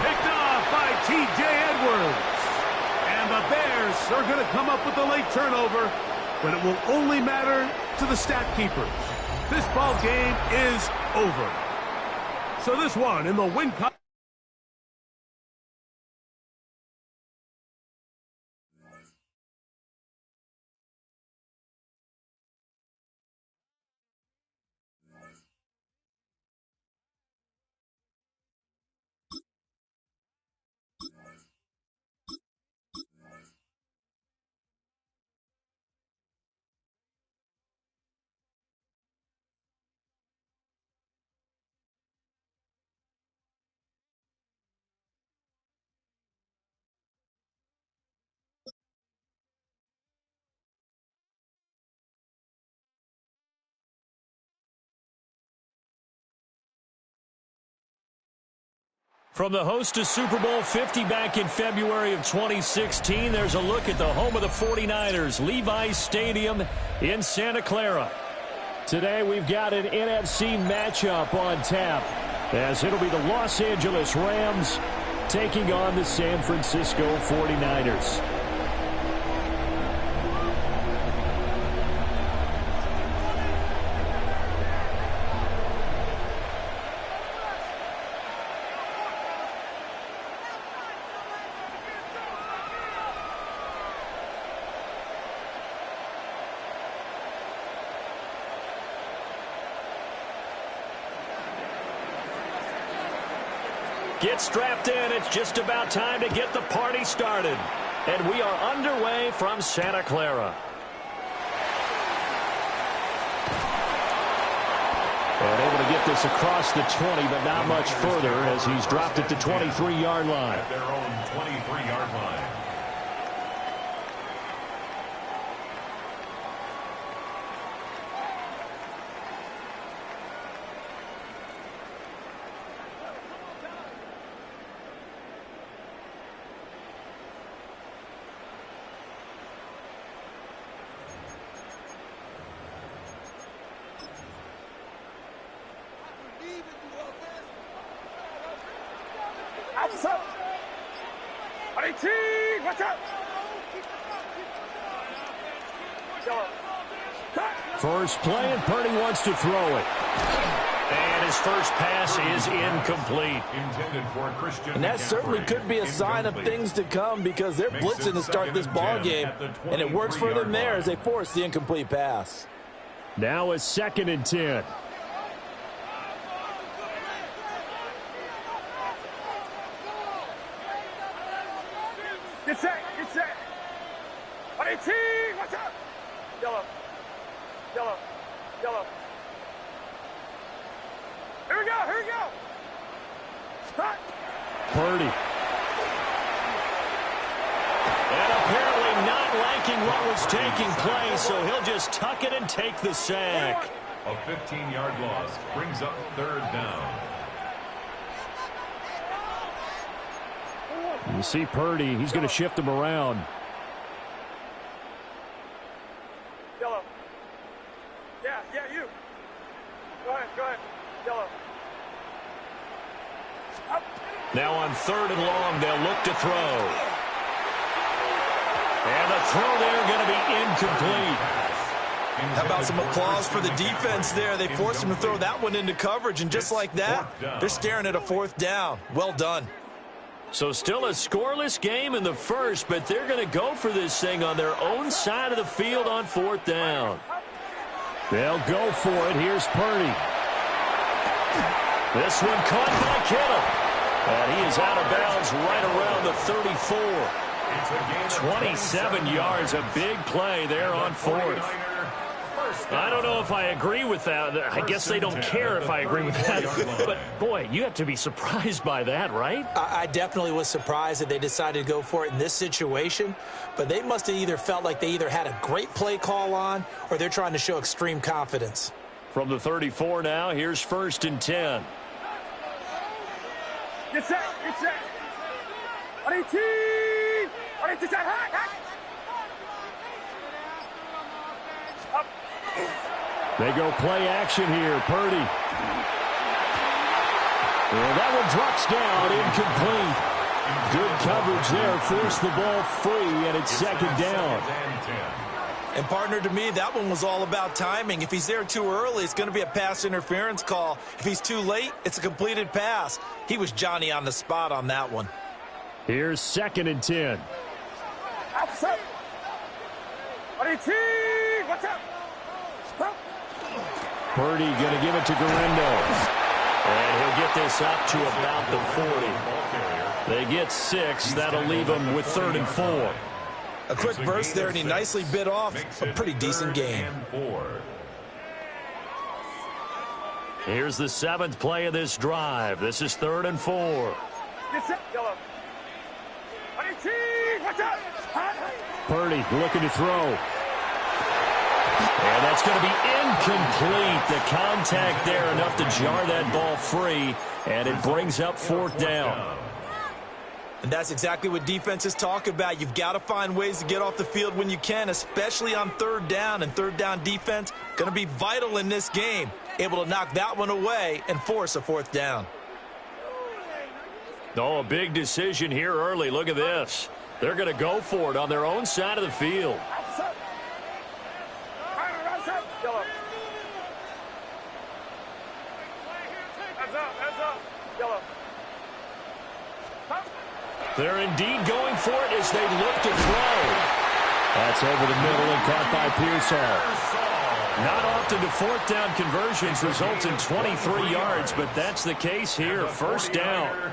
Picked off by T.J. Edwards. And the Bears are going to come up with the late turnover, but it will only matter to the stat keepers. this ball game is over. So this one in the win column. From the host of Super Bowl 50 back in February of 2016, there's a look at the home of the 49ers, Levi's Stadium in Santa Clara. Today we've got an NFC matchup on tap, as it'll be the Los Angeles Rams taking on the San Francisco 49ers. Get strapped in. It's just about time to get the party started. And we are underway from Santa Clara. And able to get this across the 20, but not much further as he's dropped it to 23-yard line. At their own 23-yard line. First play, and Purdy wants to throw it. And his first pass is incomplete. And that certainly could be a sign of things to come, because they're blitzing to start this ball game, and it works for them there as they force the incomplete pass. Now a 2nd and 10. Get set, get set. 18, watch out. Yellow. Yellow. Yellow. Here we go, here we go. Start. Purdy. And apparently not liking what was taking place, so he'll just tuck it and take the sack. A 15-yard loss brings up 3rd down. You see Purdy, he's going to shift him around. Yellow. Yeah, you. Go ahead. Yellow. Up. Now on 3rd and long, they'll look to throw. And the throw there going to be incomplete. How about some applause for the defense there? They forced him to throw that one into coverage, and just like that, they're staring at a 4th down. Well done. So still a scoreless game in the first, but they're going to go for this thing on their own side of the field on 4th down. They'll go for it. Here's Purdy. This one caught by Kittle. And he is out of bounds right around the 34. 27 yards, a big play there on 4th. I don't know if I agree with that. I guess they don't care if I agree with that. But, boy, you have to be surprised by that, right? I definitely was surprised that they decided to go for it in this situation. But they must have either felt like they either had a great play call on, or they're trying to show extreme confidence. From the 34 now, here's 1st and 10. Get set, get set. 18. 18, hot. Up. They go play action here. Purdy. And that one drops down, incomplete. Good coverage there. Forced the ball free, and it's 2nd down. And partner, to me, that one was all about timing. If he's there too early, it's going to be a pass interference call. If he's too late, it's a completed pass. He was Johnny on the spot on that one. Here's 2nd and 10. Purdy going to give it to Garindo. And he'll get this up to about the 40. They get 6. That'll leave them with 3rd and 4. A quick burst there, and he nicely bit off a pretty decent game. Here's the 7th play of this drive. This is 3rd and 4. Purdy looking to throw. And that's going to be incomplete. The contact there enough to jar that ball free, and it brings up 4th down. And that's exactly what defenses talk about. You've got to find ways to get off the field when you can, especially on 3rd down. And 3rd down defense going to be vital in this game. Able to knock that one away and force a 4th down. Oh, a big decision here early. Look at this. They're going to go for it on their own side of the field. They're indeed going for it as they look to throw. That's over the middle and caught by Pearsall. Not often do 4th down conversions result in 23 yards, but that's the case here. 1st down.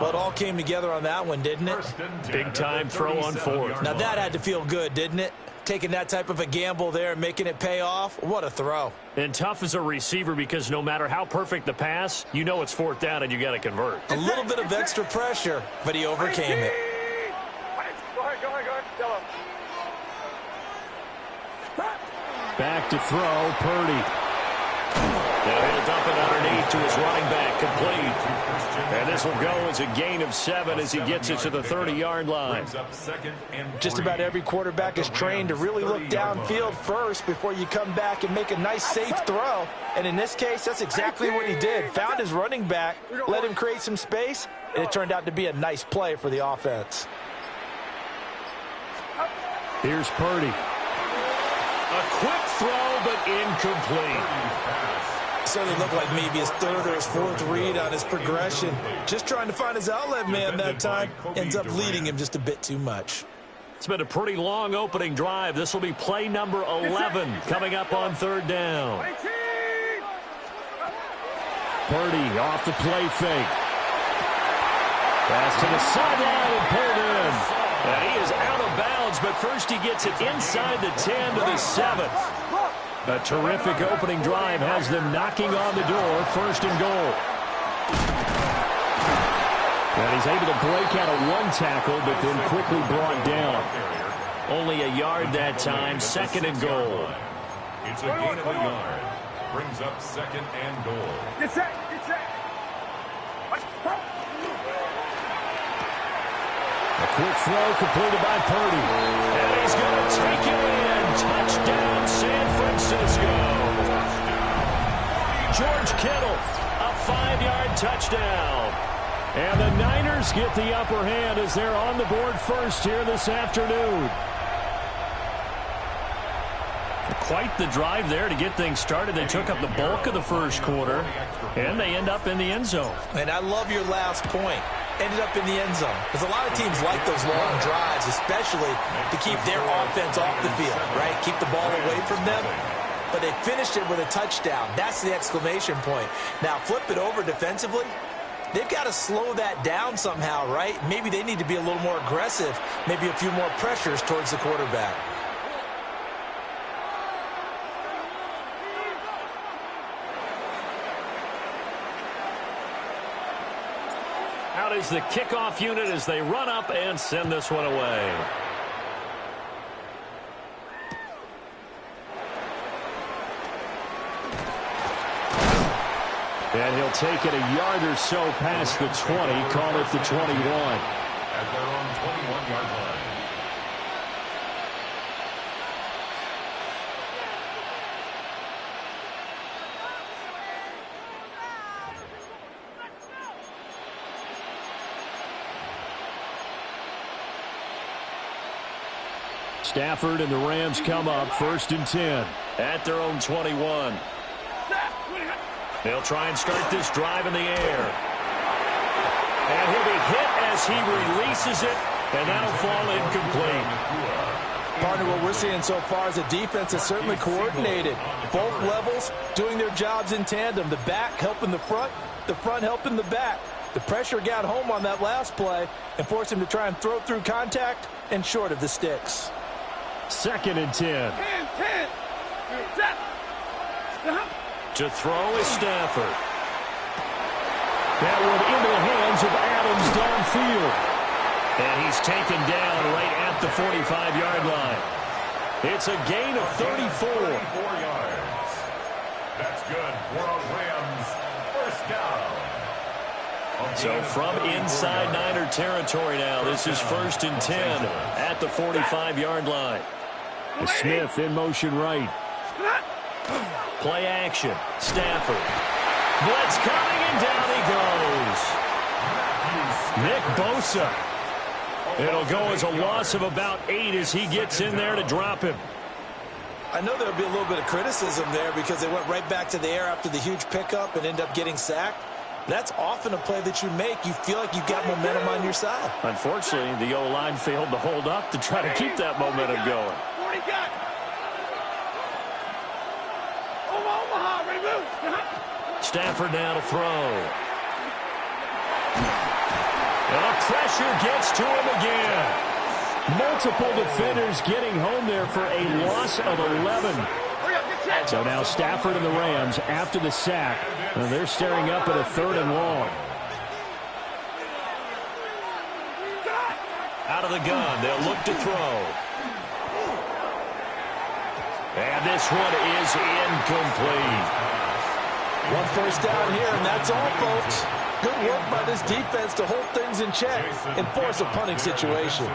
Well, it all came together on that one, didn't it? Big time throw on 4th. Now that had to feel good, didn't it? Taking that type of a gamble there and making it pay off. What a throw. And tough as a receiver because no matter how perfect the pass, you know it's 4th down and you got to convert. A little bit of extra pressure, but he overcame it. Go ahead. Yellow. Back to throw, Purdy. Now he'll dump it underneath to his running back, complete. And this will go as a gain of 7 as he gets it to the 30-yard line. Just about every quarterback is trained to really look downfield first before you come back and make a nice, safe throw. And in this case, that's exactly what he did. Found his running back, let him create some space, and it turned out to be a nice play for the offense. Here's Purdy. A quick throw, but incomplete. Certainly looked like maybe his 3rd or his 4th read on his progression. Just trying to find his outlet man that time. Ends up leading him just a bit too much. It's been a pretty long opening drive. This will be play number 11 coming up on 3rd down. Purdy off the play fake. Pass to the sideline and pulled in. And he is out of bounds, but first he gets it inside the 10 to the 7th. A terrific opening drive has them knocking on the door, 1st and goal. And he's able to break out of one tackle, but then quickly brought down. Only a yard that time, 2nd and goal. It's a gain of a yard. Brings up 2nd and goal. Get set. A quick throw completed by Purdy. And he's going to take it in. Touchdown, San Francisco. George Kittle, a 5-yard touchdown. And the Niners get the upper hand as they're on the board first here this afternoon. Quite the drive there to get things started. They took up the bulk of the first quarter, and they end up in the end zone. And I love your last point. Ended up in the end zone. Because a lot of teams like those long drives, especially to keep their offense off the field, right? Keep the ball away from them. But they finished it with a touchdown. That's the exclamation point. Now, flip it over defensively. They've got to slow that down somehow, right? Maybe they need to be a little more aggressive. Maybe a few more pressures towards the quarterback. Out is the kickoff unit as they run up and send this one away. And he'll take it a yard or so past the 20, call it the 21. At their own 21-yard line. Stafford and the Rams come up 1st and 10 at their own 21. They'll try and start this drive in the air. And he'll be hit as he releases it, and that'll fall incomplete. Partner, what we're seeing so far is the defense is certainly coordinated. Both levels doing their jobs in tandem. The back helping the front helping the back. The pressure got home on that last play and forced him to try and throw through contact and short of the sticks. 2nd and 10. To throw is Stafford. That one into the hands of Adams downfield. And he's taken down right at the 45-yard line. It's a gain of 34. 34 yards. That's good for a Rams first down. So from inside Niner territory now, this is 1st and 10 at the 45-yard line. Smith in motion right. Play action. Stafford. Blitz coming, and down he goes. Nick Bosa. It'll go as a loss of about 8 as he gets in there to drop him. I know there'll be a little bit of criticism there because they went right back to the air after the huge pickup and end up getting sacked. That's often a play that you make. You feel like you've got momentum on your side. Unfortunately, the O-line failed to hold up to try to keep that momentum going. Stafford now to throw. And pressure gets to him again. Multiple defenders getting home there for a loss of 11. So now Stafford and the Rams, after the sack, they're staring up at a 3rd and long. Out of the gun, they'll look to throw. And this one is incomplete. One first down here, and that's all, folks. Good work by this defense to hold things in check and force a punting situation.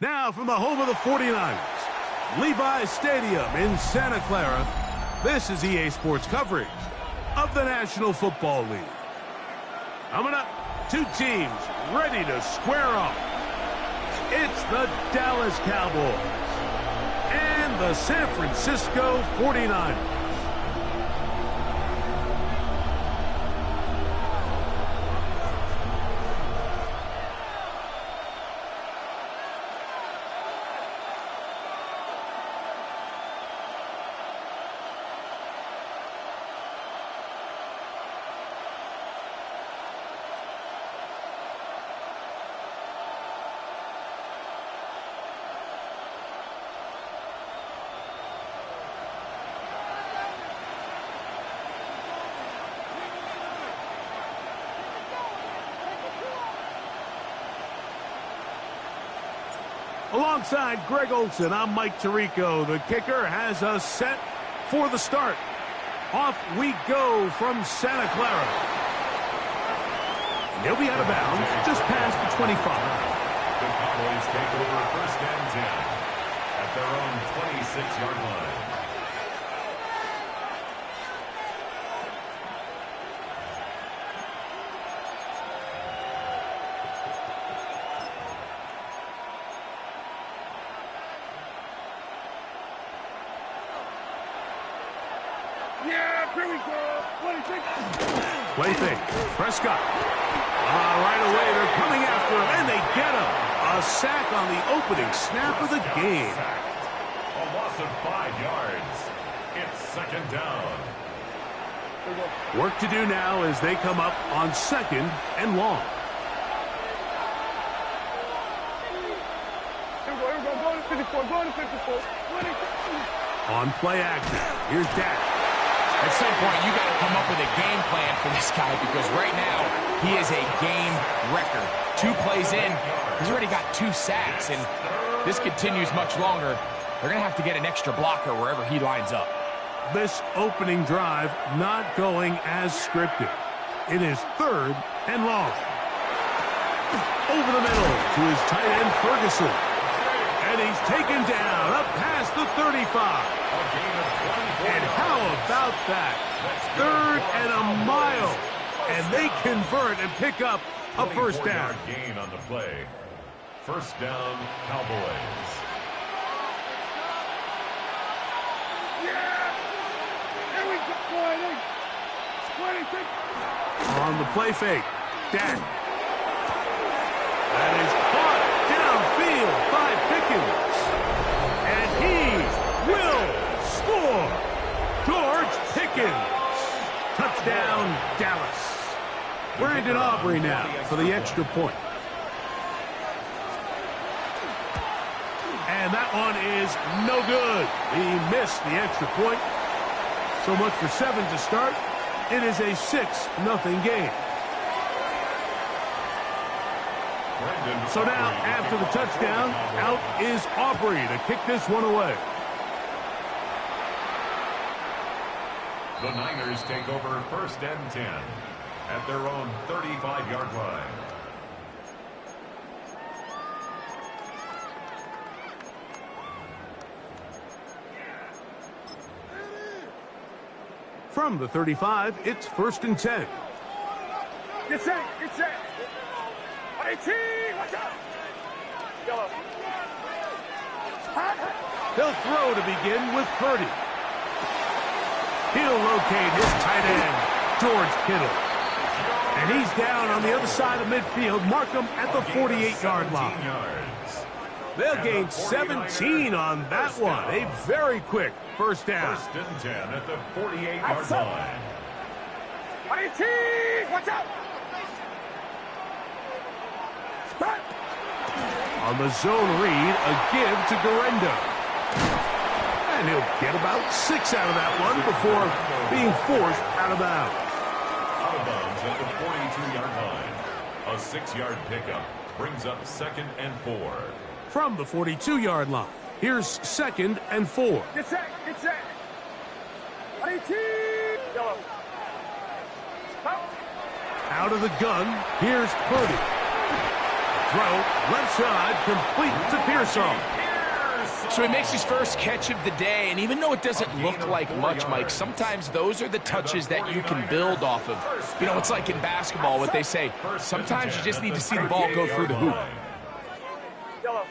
Now from the home of the 49ers, Levi's Stadium in Santa Clara, this is EA Sports coverage of the National Football League. Coming up, 2 teams ready to square off. It's the Dallas Cowboys and the San Francisco 49ers. Alongside Greg Olsen, I'm Mike Tirico. The kicker has us set for the start. Off we go from Santa Clara. And he'll be out of bounds just past the 25. The Cowboys take over 1st and 10 at their own 26-yard line. Play fake. Prescott. Right away, they're coming after him, and they get him. A sack on the opening snap of the game. A loss of 5 yards. It's 2nd down. Work to do now as they come up on 2nd and long. On play action, here's Dak. At some point, you got to come up with a game plan for this guy because right now, he is a game wrecker. 2 plays in, he's already got 2 sacks, and this continues much longer. They're going to have to get an extra blocker wherever he lines up. This opening drive not going as scripted. It is 3rd and long. Over the middle to his tight end, Ferguson. And he's taken down up past the 35. And how about that? 3rd and a mile. And they convert and pick up a 1st down. Gain on the play. 1st down, Cowboys. On the play fake, Dak. That is caught downfield by Pickens. And he will score. George Pickens. Touchdown, Dallas. Brandon Aubrey now for the extra point. And that one is no good. He missed the extra point. So much for 7 to start. It is a 6-0 game. So now, after the touchdown, out is Aubrey to kick this one away. The Niners take over 1st and 10 at their own 35-yard line. From the 35, it's 1st and 10. Get set, get set. 18, watch out. Yellow. They'll throw to begin with Purdy. He'll locate his tight end, George Kittle. And he's down on the other side of midfield. Mark him at the 48-yard line. They'll gain 17 on that one. A very quick 1st down. 1st and 10 at the 48-yard line. 18, watch out. On the zone read, a give to Garenda. And he'll get about 6 out of that one before being forced out of bounds. Out of bounds at the 42-yard line. A 6-yard pickup brings up 2nd and 4. From the 42-yard line, here's 2nd and 4. Get set, get set. 18, yellow. Out of the gun, here's Purdy. Throw, left side, complete to Pearsall. So he makes his first catch of the day, and even though it doesn't look like much, Mike, sometimes those are the touches that you can build off of. You know, it's like in basketball, what they say, sometimes you just need to see the ball go through the hoop. Yellow.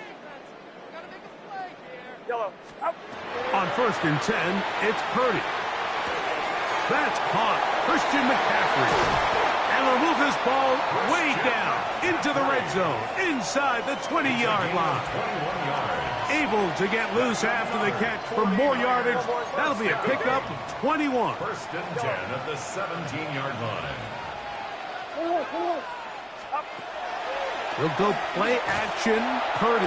Yellow. Up. On 1st and 10, it's Purdy. That's caught. Christian McCaffrey. And will move this ball way down into the red zone, inside the 20-yard line. Able to get loose after the catch for more yardage. That'll be a pickup of 21. 1st and 10 at the 17-yard line. He'll go play action. Purdy.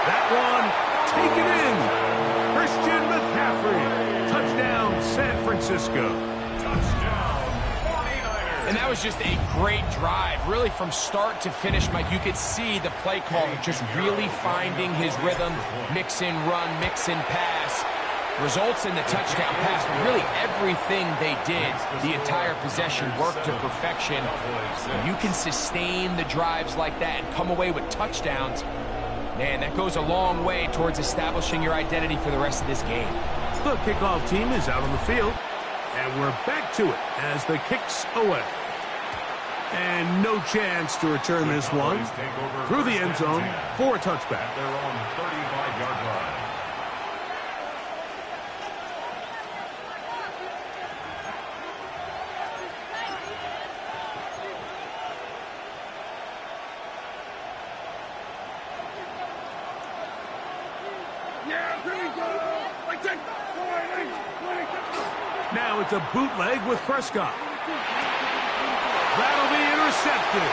That one taken in. Christian McCaffrey. Touchdown, San Francisco. Touchdown, 49ers. And that was just a great drive. Really, from start to finish, Mike, you could see the play caller just really finding his rhythm. Mix in run, mix in pass. Results in the touchdown pass, but really everything they did, the entire possession worked to perfection. When you can sustain the drives like that and come away with touchdowns, man, that goes a long way towards establishing your identity for the rest of this game. The kickoff team is out on the field, and we're back to it as the kick's away. And no chance to return this one through the end zone for a touchback. Their own 35-yard line. Now it's a bootleg with Prescott. That'll be intercepted.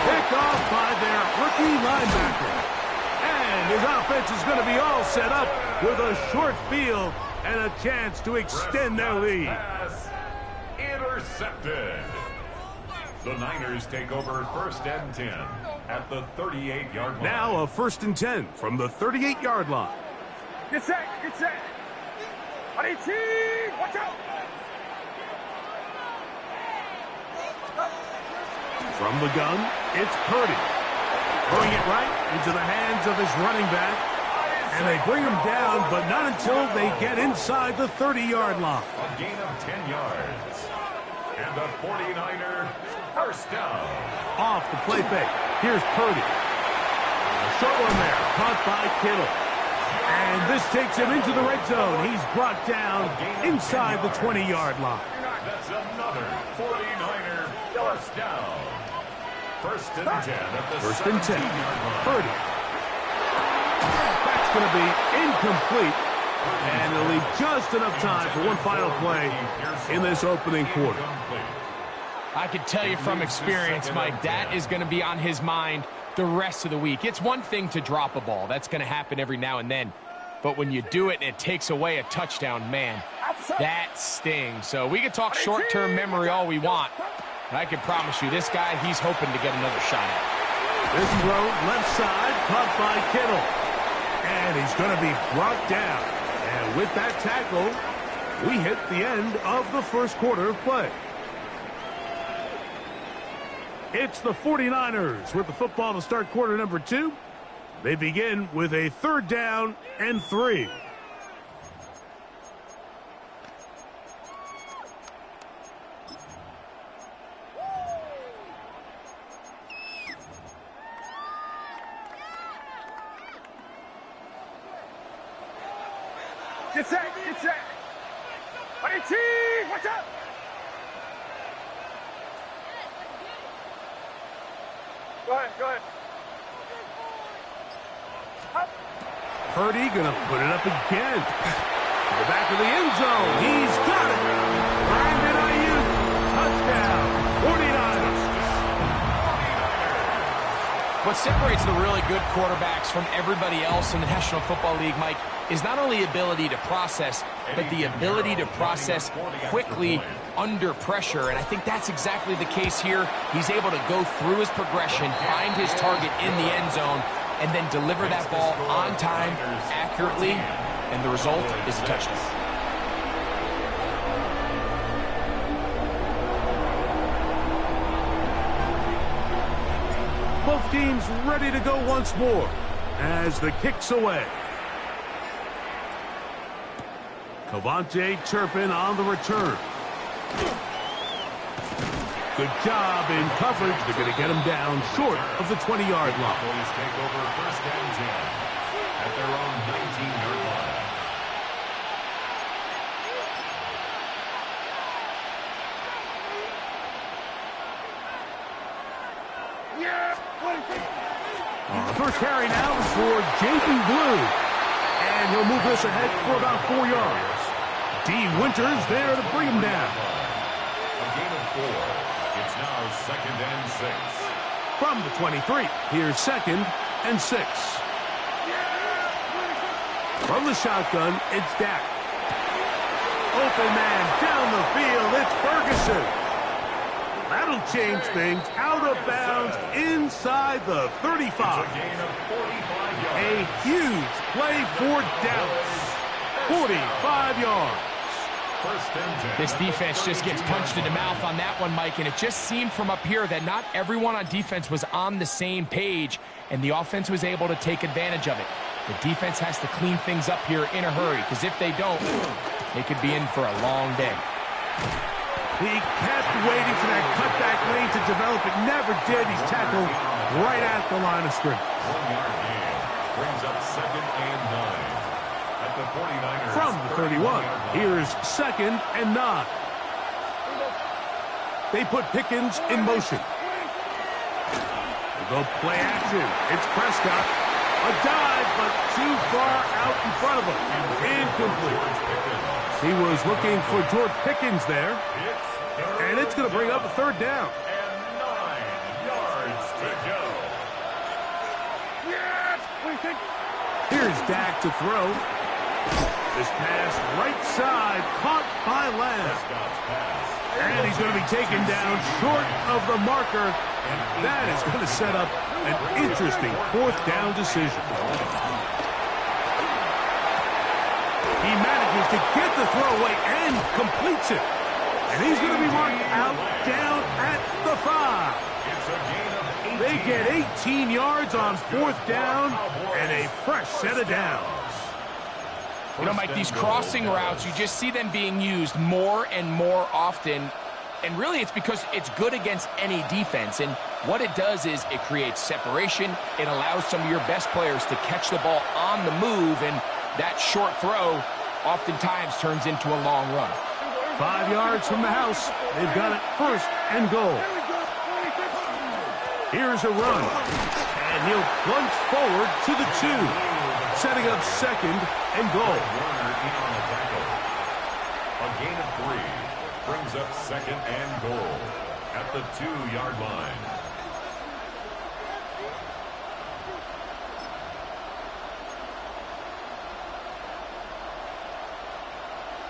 Picked off by their rookie linebacker. And his offense is going to be all set up with a short field and a chance to extend their lead. Pass intercepted. The Niners take over 1st and 10 at the 38-yard line. Now a 1st and 10 from the 38-yard line. Get set, get set. Watch out. From the gun, it's Purdy. Throwing it right into the hands of his running back. And they bring him down, but not until they get inside the 30-yard line. A gain of 10 yards. And the 49er first down. Off the play fake. Here's Purdy. A short one there, caught by Kittle. And this takes him into the red zone. He's brought down inside the 20-yard line. That's another 49er first down. 1st and 10 at the 1st and 10. 17-yard line. Purdy. That's going to be incomplete. And it'll leave just enough time for one final play in this opening quarter. I can tell you from experience, Mike, that is going to be on his mind the rest of the week. It's one thing to drop a ball. That's going to happen every now and then. But when you do it and it takes away a touchdown, man, that stings. So we can talk short-term memory all we want. But I can promise you, this guy, he's hoping to get another shot at it. This throw, left side, caught by Kittle. And he's going to be brought down. And with that tackle, we hit the end of the first quarter of play. It's the 49ers with the football to start quarter number 2. They begin with a 3rd down and 3. Get set, get set. Watch out. Go ahead. Purdy gonna put it up again. To the back of the end zone. He's got it. Brandon Ayuk. Touchdown. 49ers. What separates the really good quarterbacks from everybody else in the National Football League, Mike, is not only ability to process, but the ability to process quickly under pressure. And I think that's exactly the case here. He's able to go through his progression, find his target in the end zone, and then deliver that ball on time, accurately, and the result is a touchdown. Both teams ready to go once more as the kick's away. Cavante Turpin on the return. Good job in coverage. They're going to get him down short of the 20-yard line. Boys take over 1st and 10 at their own 19-yard line. First carry now for Jaden Blue. And he'll move this ahead for about 4 yards. D. Winters there to bring him down. A gain of 4. It's now 2nd and 6. From the 23, here's 2nd and 6. From the shotgun, it's Dak. Open man down the field, it's Ferguson. That'll change things. Out of bounds inside the 35. A gain of 45 yards. A huge play for Dallas. 45 yards. First and 10. This defense just gets punched in the mouth on that one, Mike, and it just seemed from up here that not everyone on defense was on the same page, and the offense was able to take advantage of it. The defense has to clean things up here in a hurry, because if they don't, they could be in for a long day. He kept waiting for that cutback lane to develop. It never did. He's tackled right at the line of scrimmage. 1 yard gain. Brings up second and 9. At the 49ers. From the 31, here's second and 9. They put Pickens in motion. They'll go play action. It's Prescott. A dive, but too far out in front of him. Incomplete. He was looking for George Pickens there. And it's going to bring up a third down. And 9 yards to go. Here's Dak to throw. This pass right side, caught by Lamb. And he's going to be taken down short of the marker. And that is going to set up an interesting fourth down decision. He manages to get the throw away and completes it. And he's going to be marked out down at the 5. They get 18 yards on fourth down and a fresh set of downs. You know, Mike, these crossing routes, you just see them being used more and more often. And really, it's because it's good against any defense. And what it does is it creates separation. It allows some of your best players to catch the ball on the move. And that short throw oftentimes turns into a long run. 5 yards from the house. They've got it first and goal. Here's a run. And he'll plunge forward to the 2. Setting up second and goal. A gain of 3 brings up second and goal at the 2-yard line.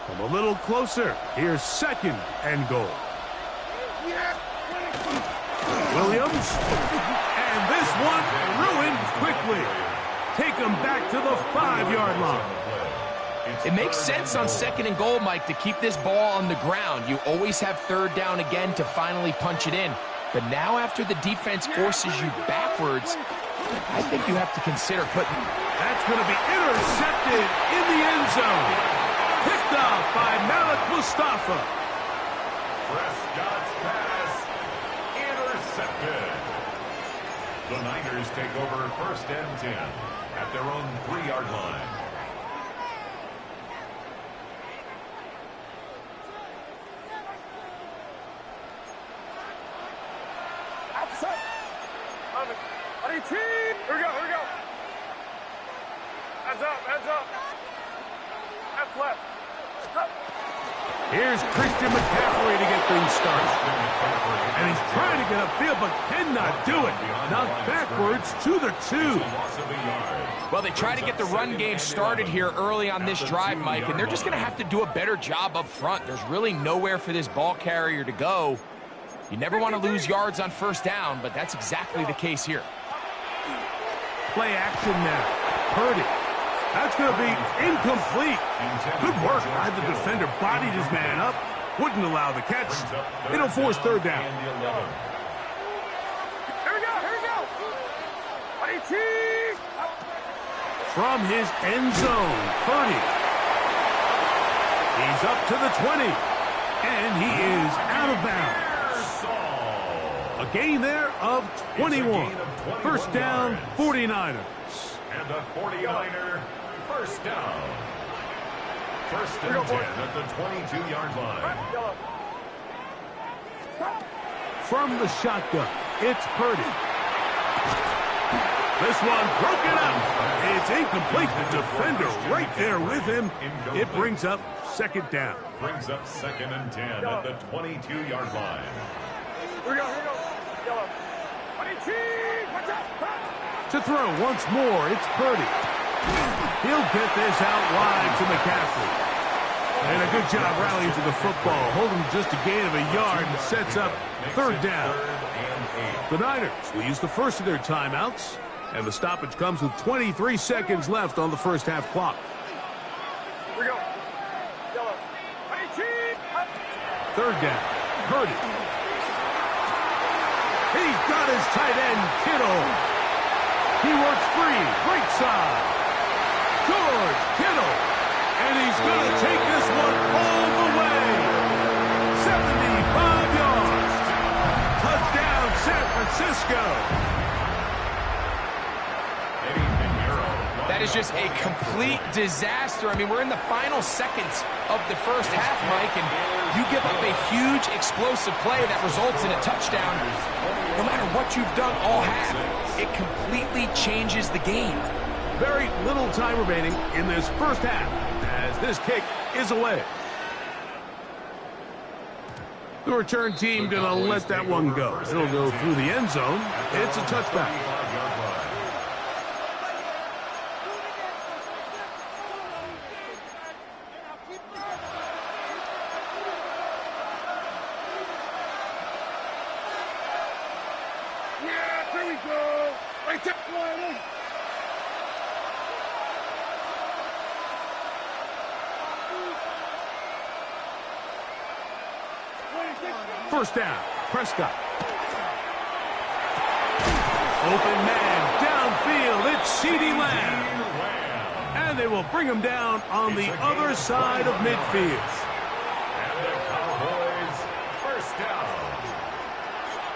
Come a little closer. Here's second and goal. Williams. And this one ruined quickly. Take him back to the 5-yard line. It makes sense on second and goal, Mike, to keep this ball on the ground. You always have third down again to finally punch it in. But now after the defense forces you backwards, I think you have to consider putting... That's going to be intercepted in the end zone. Picked off by Malik Mustafa. Prescott's pass intercepted. The Niners take over first and 10 at their own 3-yard line. Here we go. Heads up. That's left. Here's Christian McCaffrey to get things started. And he's trying to get upfield, but cannot do it. Knocked backwards to the 2. Well, they try to get the run game started here early on this drive, Mike, and they're just going to have to do a better job up front. There's really nowhere for this ball carrier to go. You never want to lose yards on first down, but that's exactly the case here. Play action now. Purdy. That's going to be incomplete. Good work by the defender. Bodied his man up. Wouldn't allow the catch. It'll force third down. Here we go. From his end zone, Purdy. He's up to the 20. And he is out of bounds. A gain there of 21. First down, 49ers. And a 49er first down. First and 10 at the 22-yard line. From the shotgun, it's Purdy. This one broken up. It's incomplete. The defender right there with him. It brings up second down. Brings up second and 10 at the 22-yard line. Here we go. Yellow. 22. Watch out. To throw once more, it's Purdy. He'll get this out wide to McCaffrey. And a good job rallying to the football. Holding just a gain of a yard and sets up third down. The Niners will use the first of their timeouts. And the stoppage comes with 23 seconds left on the first half clock. we go. Yellow. Third down. Purdy. He's got his tight end, Kittle. He works free. Right side. George Kittle. And he's going to take this one all the way. 75 yards. Touchdown, San Francisco. That is just a complete disaster. I mean, we're in the final seconds of the first half, Mike, and you give up a huge explosive play that results in a touchdown. No matter what you've done all half, it completely changes the game. Very little time remaining in this first half as this kick is away. The return team going to let that one go. It'll go through the end zone. It's a touchback. Yeah, there we go. Right there. First down, Prescott. Open man, downfield, it's CeeDee Lamb. And they will bring him down on the other side of midfield. And the Cowboys, first down.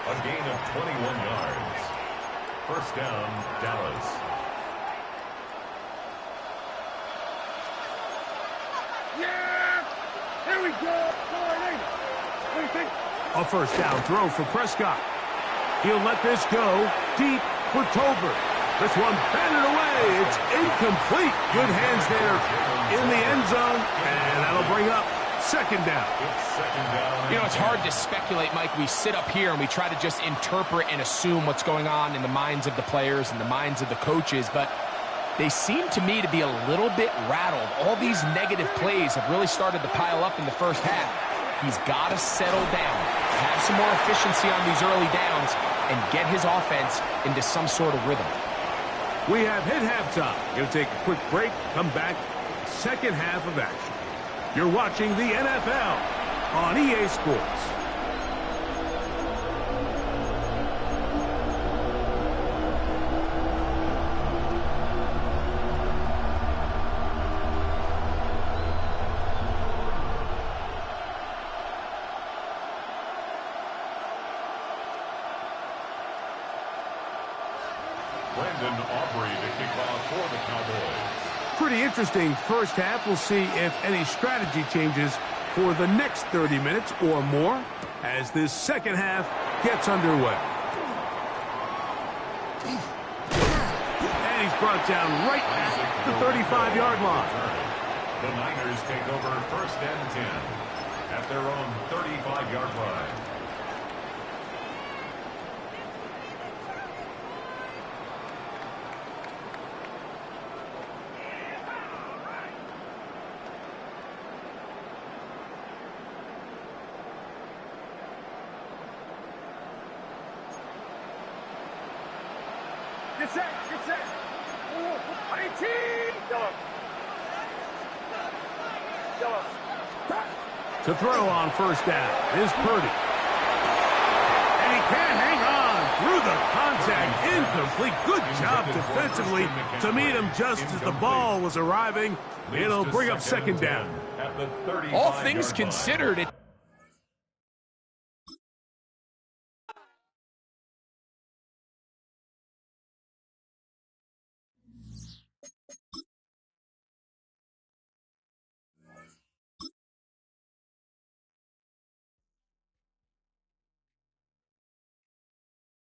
A gain of 21 yards. First down, Dallas. Yeah, here we go. What do you think? A first down throw for Prescott. He'll let this go deep for Tolbert. This one batted away. It's incomplete. Good hands there in the end zone. And that'll bring up second down. You know, it's hard to speculate, Mike. We sit up here and we try to just interpret and assume what's going on in the minds of the players and the minds of the coaches, but they seem to me to be a little bit rattled. All these negative plays have really started to pile up in the first half. He's got to settle down, have some more efficiency on these early downs, and get his offense into some sort of rhythm. We have hit halftime. Going to take a quick break, come back, second half of action. You're watching the NFL on EA Sports. Brandon Aubrey to kick off for the Cowboys. Pretty interesting first half. We'll see if any strategy changes for the next 30 minutes or more as this second half gets underway. And he's brought down right at the 35-yard line. The Niners take over first and 10 at their own 35-yard line. Get set, get set. 18. Yellow. Yellow. To throw on first down is Purdy. And he can't hang on through the contact. Incomplete. Good job defensively to meet him just as the ball was arriving. It'll bring up second down. At the 35-yard All things line. considered, it